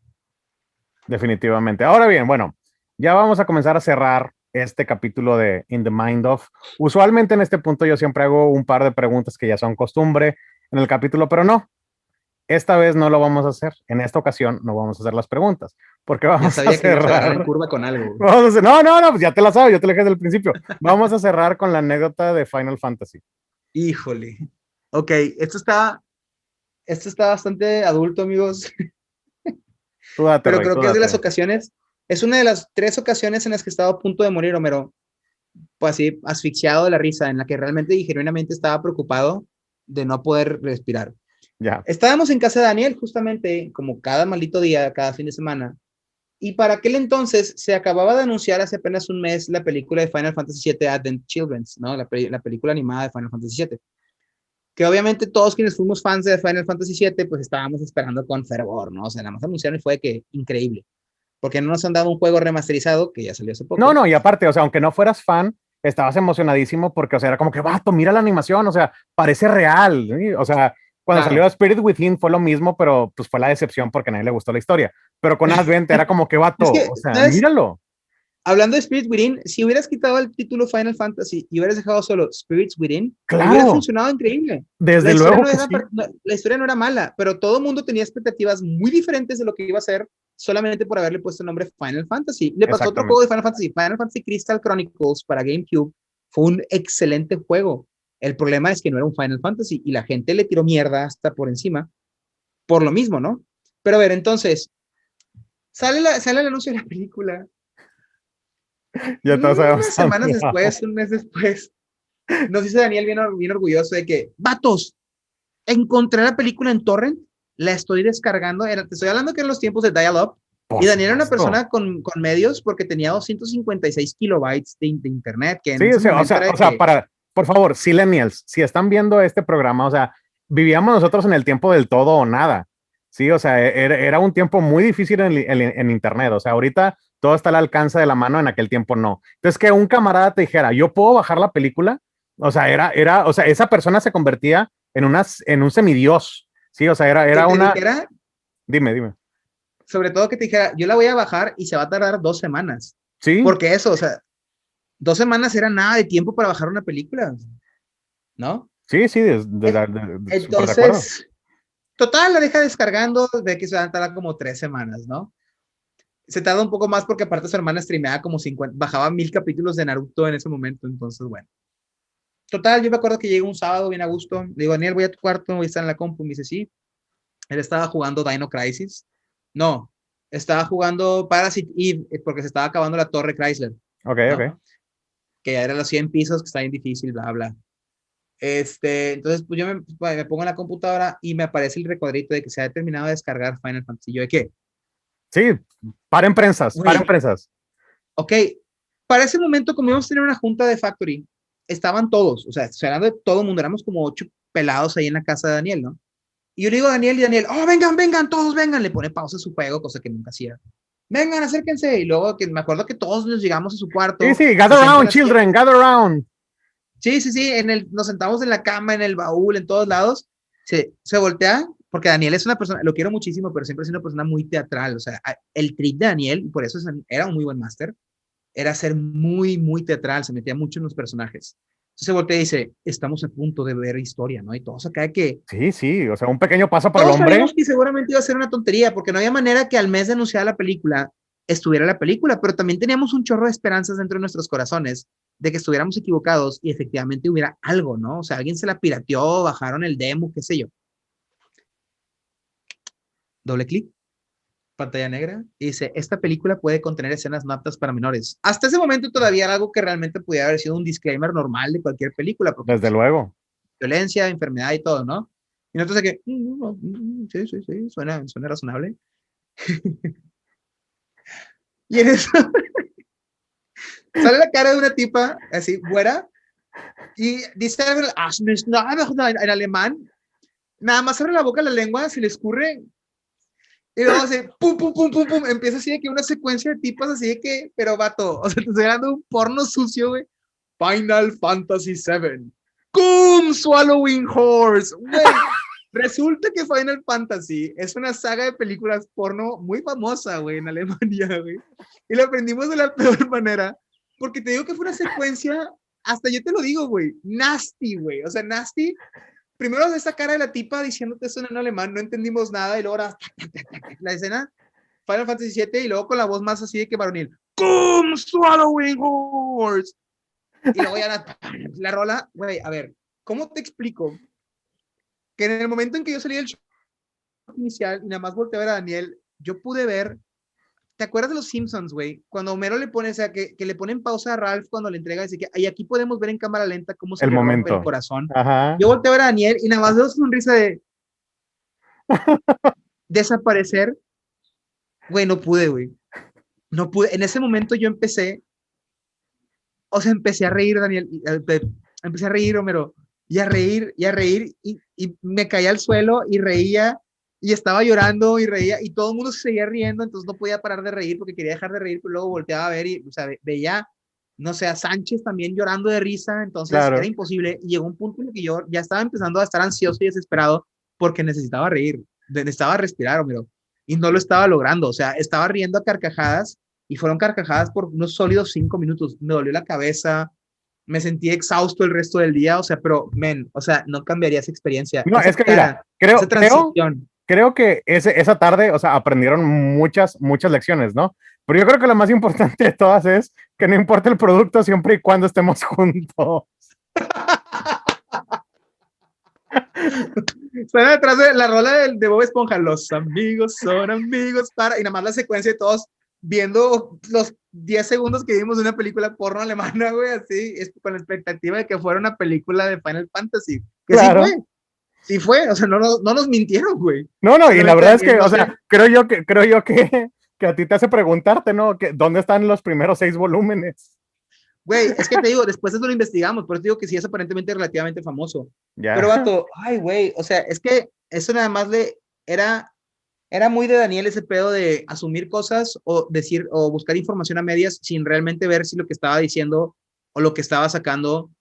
Definitivamente. Ahora bien, bueno, ya vamos a comenzar a cerrar este capítulo de In the Mind of. Usualmente en este punto yo siempre hago un par de preguntas que ya son costumbre en el capítulo, pero no, esta vez no lo vamos a hacer. En esta ocasión no vamos a hacer las preguntas, porque Ya vamos a sabía que me ibas a agarrar en cerrar. curva con algo. Vamos a hacer, no, no, no, pues ya te la sabes, yo te la dije desde el principio. Vamos a cerrar con la anécdota de Final Fantasy. Híjole. Ok, esto está bastante adulto, amigos. Tú date, Pero Rey, creo tú que es de las date. ocasiones, es una de las 3 ocasiones en las que estaba a punto de morir Homero, pues así, asfixiado de la risa, en la que realmente y genuinamente estaba preocupado de no poder respirar. Ya. Estábamos en casa de Daniel, justamente, como cada maldito día, cada fin de semana, y para aquel entonces se acababa de anunciar hace apenas un mes la película de Final Fantasy VII Advent Children's, ¿no? La película animada de Final Fantasy VII. Que obviamente todos quienes fuimos fans de Final Fantasy VII, pues estábamos esperando con fervor, ¿no? O sea, nada más anunciaron y fue que increíble porque no nos han dado un juego remasterizado que ya salió hace No, poco. no, y aparte, o sea, aunque no fueras fan, estabas emocionadísimo porque, o sea, era como que, vato, mira la animación, o sea, parece real, ¿sí? O sea, cuando salió Claro. Spirit Within fue lo mismo, pero pues fue la decepción porque a nadie le gustó la historia. Pero con Advent era como que, Es vato, que, o sea, ¿sabes? míralo. Hablando de Spirit Within, si hubieras quitado el título Final Fantasy y hubieras dejado solo Spirits Within, hubiera Claro, funcionado increíble. desde luego que sí. La historia no era mala, pero todo el mundo tenía expectativas muy diferentes de lo que iba a ser solamente por haberle puesto el nombre Final Fantasy. Le pasó otro juego Exactamente. de Final Fantasy Crystal Chronicles para GameCube. Fue un excelente juego. El problema es que no era un Final Fantasy y la gente le tiró mierda hasta por encima por lo mismo, ¿no? Pero a ver, entonces, sale el anuncio de la película. Ya todos sabemos Unas a dónde semanas vamos. después, un mes después, nos dice Daniel bien orgulloso de que, vatos, encontré la película en Torrent, la estoy descargando, te estoy hablando que en los tiempos de Dial-Up, y Por Daniel era una supuesto. persona con medios porque tenía 256 kilobytes de internet, que en Sí, ese momento era o de sea, que, para, por favor, Silenials, si están viendo este programa, o sea, vivíamos nosotros en el tiempo del todo o nada. Sí, o sea, era un tiempo muy difícil en Internet. O sea, ahorita todo está al alcance de la mano, en aquel tiempo no. Entonces, que un camarada te dijera, yo puedo bajar la película, o sea, o sea, esa persona se convertía en un semidios. Sí, o sea, que era te una, dijera, dime, dime. sobre todo que te dijera, yo la voy a bajar y se va a tardar 2 semanas. Sí, Porque eso, o sea, 2 semanas era nada de tiempo para bajar una película, ¿no? sí, sí, súper de acuerdo. Entonces, total, la deja descargando, de que se va a tardar como 3 semanas, ¿no? Se tarda un poco más porque aparte su hermana streameaba como 50, bajaba 1000 capítulos de Naruto en ese momento, entonces bueno. Total, yo me acuerdo que llegué un sábado bien a gusto, le digo, Daniel, voy a tu cuarto, voy a estar en la compu, me dice, sí, él estaba jugando Dino Crisis, no, estaba jugando Parasite Eve, porque se estaba acabando la torre Chrysler, Ok, ¿no? ok. Que ya era los 100 pisos, que está bien difícil, bla, bla. Entonces, pues yo me pongo en la computadora y me aparece el recuadrito de que se ha terminado de descargar Final Fantasy. Yo de qué, Sí, paren prensas, paren güey, prensas. ok, para ese momento, como íbamos a tener una junta de Factory, estaban todos, o sea, estoy hablando de todo el mundo, éramos como 8 pelados ahí en la casa de Daniel, ¿no? Y yo le digo a Daniel y Daniel, oh, vengan, vengan, todos vengan, le pone pausa a su juego, cosa que nunca hacía. vengan, acérquense. Y luego que me acuerdo que todos nos llegamos a su cuarto. Sí, gather around, children, gather around. Sí, nos sentamos en la cama, en el baúl, en todos lados. Se voltea, porque Daniel es una persona, lo quiero muchísimo, pero siempre es una persona muy teatral. O sea, el trip de Daniel, y por eso era un muy buen máster, era ser muy, muy teatral, se metía mucho en los personajes. Entonces se voltea y dice, estamos a punto de ver historia, ¿no? Y todos acá de que... Sí, o sea, un pequeño paso para el Todos hombre. sabíamos que seguramente iba a ser una tontería, porque no había manera que al mes de anunciar la película estuviera la película, pero también teníamos un chorro de esperanzas dentro de nuestros corazones de que estuviéramos equivocados y efectivamente hubiera algo, ¿no? O sea, alguien se la pirateó, bajaron el demo, qué sé yo. Doble clic, pantalla negra, y dice, esta película puede contener escenas no aptas para menores. Hasta ese momento todavía era algo que realmente pudiera haber sido un disclaimer normal de cualquier película, porque Desde luego. violencia, enfermedad y todo, ¿no? Y nosotros de que, sí, suena razonable. Y en eso sale la cara de una tipa, así, güera, y dice en alemán, nada más abre la boca, la lengua, se le escurre, y luego hace pum, pum, pum, pum, pum, empieza así de que una secuencia de tipas así de que, pero vato, o sea, te estoy dando un porno sucio, güey. Final Fantasy VII. ¡Cum! Swallowing Horse. Güey, resulta que Final Fantasy es una saga de películas porno muy famosa, güey, en Alemania, güey. Y la aprendimos de la peor manera, porque te digo que fue una secuencia, hasta yo te lo digo, güey, nasty, güey. O sea, nasty. Primero esa cara de la tipa diciéndote eso en alemán, no entendimos nada, y luego la escena, Final Fantasy VII, y luego con la voz más así de que varonil, ¡Come swallowing horse! Y luego ya la rola, güey, a ver, ¿cómo te explico? Que en el momento en que yo salí del show inicial y nada más volteé a ver a Daniel, yo pude ver, ¿te acuerdas de los Simpsons, güey? Cuando Homero le pone, o sea, que le ponen pausa a Ralph cuando le entrega, dice que y aquí podemos ver en cámara lenta cómo se El le rompe el momento. corazón. Ajá. Yo volteé a ver a Daniel y nada más veo su sonrisa de desaparecer. Güey, no pude, güey. No pude. En ese momento yo empecé, o sea, empecé a reír, Daniel, empecé a reír, Homero, y a reír, y me caí al suelo y reía, y estaba llorando y reía, y todo el mundo se seguía riendo, entonces no podía parar de reír porque quería dejar de reír, pero luego volteaba a ver y, o sea, veía, no sé, a Sánchez también llorando de risa, entonces era Claro. imposible, y llegó un punto en el que yo ya estaba empezando a estar ansioso y desesperado porque necesitaba reír, necesitaba respirar, Homero, y no lo estaba logrando, o sea, estaba riendo a carcajadas, y fueron carcajadas por unos sólidos 5 minutos. Me dolió la cabeza, me sentí exhausto el resto del día, o sea, pero, o sea, no cambiaría esa experiencia. No, Esa es que cara, mira, esa transición. creo que esa tarde, o sea, aprendieron muchas lecciones, ¿no? Pero yo creo que lo más importante de todas es que no importa el producto siempre y cuando estemos juntos. Suena detrás de la rola de Bob Esponja, los amigos son amigos para, y nada más la secuencia de todos viendo los 10 segundos que vimos de una película porno alemana, güey, así, con la expectativa de que fuera una película de Final Fantasy, que Claro. sí fue, o sea, no nos mintieron, güey. No, y la Solamente verdad es que, no o sé, sea, creo yo que a ti te hace preguntarte, ¿no? Que, ¿dónde están los primeros 6 volúmenes? güey, es que te digo, después eso lo investigamos, por eso digo que sí es aparentemente relativamente famoso. Pero Ya. vato, ay, güey, o sea, es que eso nada más era muy de Daniel ese pedo de asumir cosas o decir o buscar información a medias sin realmente ver si lo que estaba diciendo o lo que estaba sacando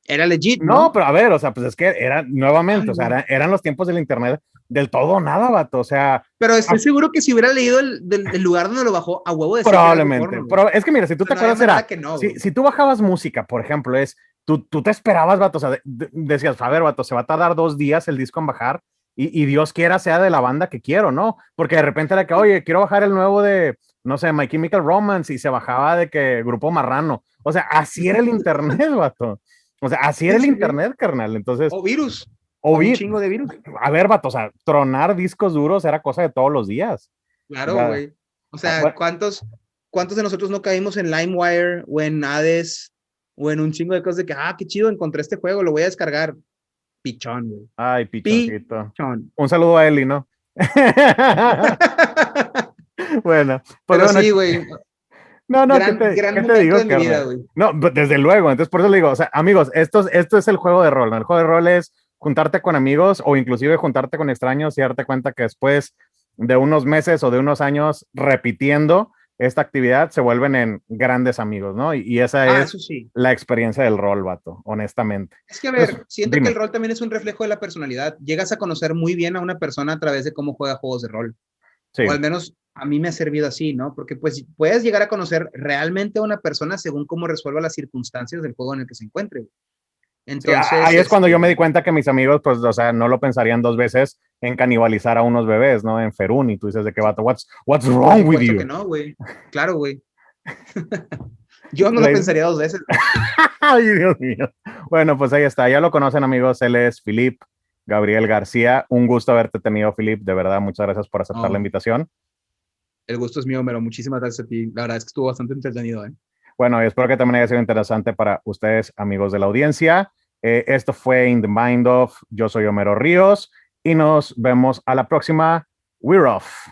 era legit, No, ¿no? pero a ver, o sea, pues es que era nuevamente, Ay, o sea, güey. eran los tiempos del internet del todo o nada, vato, o sea, Pero estoy seguro que si hubiera leído el lugar donde lo bajó, a huevo decía que era algo probablemente, porno, güey. pero es que mira, si tú O sea, te no había acuerdas, manera que no, güey. si tú bajabas música, por ejemplo, tú te esperabas, vato, o sea, decías, a ver, vato, se va a tardar 2 días el disco en bajar, y Dios quiera sea de la banda que quiero, ¿no? Porque de repente era que, oye, quiero bajar el nuevo de, no sé, My Chemical Romance, y se bajaba de que Grupo Marrano, o sea, así era el internet, vato, o sea, así era Sí, el sí, sí. internet, carnal, entonces, O virus, o o un vi, chingo de virus. a ver, vato, o sea, tronar discos duros era cosa de todos los días, o Claro, sea, güey. O sea, bueno, ¿cuántos de nosotros no caímos en LimeWire o en Hades o en un chingo de cosas de que, qué chido, encontré este juego, lo voy a descargar? Pichón, güey. ay, pichoncito. Pichón. Un saludo a Eli, ¿no? Bueno, pues Pero bueno, sí, güey. no, Gran qué te momento digo, de mi vida, carnal? güey. No, pues, desde luego, entonces por eso le digo, o sea, amigos, esto es el juego de rol, ¿no? El juego de rol es juntarte con amigos o inclusive juntarte con extraños y darte cuenta que después de unos meses o de unos años repitiendo esta actividad, se vuelven en grandes amigos, ¿no? Y esa es Eso sí. la experiencia del rol, vato, honestamente. Es que, a Entonces, ver, siento que el dime. rol también es un reflejo de la personalidad. Llegas a conocer muy bien a una persona a través de cómo juega juegos de rol. Sí. O al menos a mí me ha servido así, ¿no? Porque pues puedes llegar a conocer realmente a una persona según cómo resuelva las circunstancias del juego en el que se encuentre. Sí, Entonces, ahí es cuando yo me di cuenta que mis amigos, pues, o sea, no lo pensarían dos veces en canibalizar a unos bebés, ¿no? En Ferún, y tú dices de qué vato, what's por wrong with supuesto you? que no, güey. Claro, güey. Yo no lo Pues, pensaría dos veces. ay, Dios mío. Bueno, pues ahí está, ya lo conocen, amigos, él es Philip Gabriel García. Un gusto haberte tenido, Philip, de verdad, muchas gracias por aceptar la No, invitación. el gusto es mío, pero muchísimas gracias a ti. La verdad es que estuvo bastante entretenido, ¿eh? Bueno, y espero que también haya sido interesante para ustedes, amigos de la audiencia. Esto fue In the Mind of, yo soy Homero Ríos, y nos vemos a la próxima. We're off.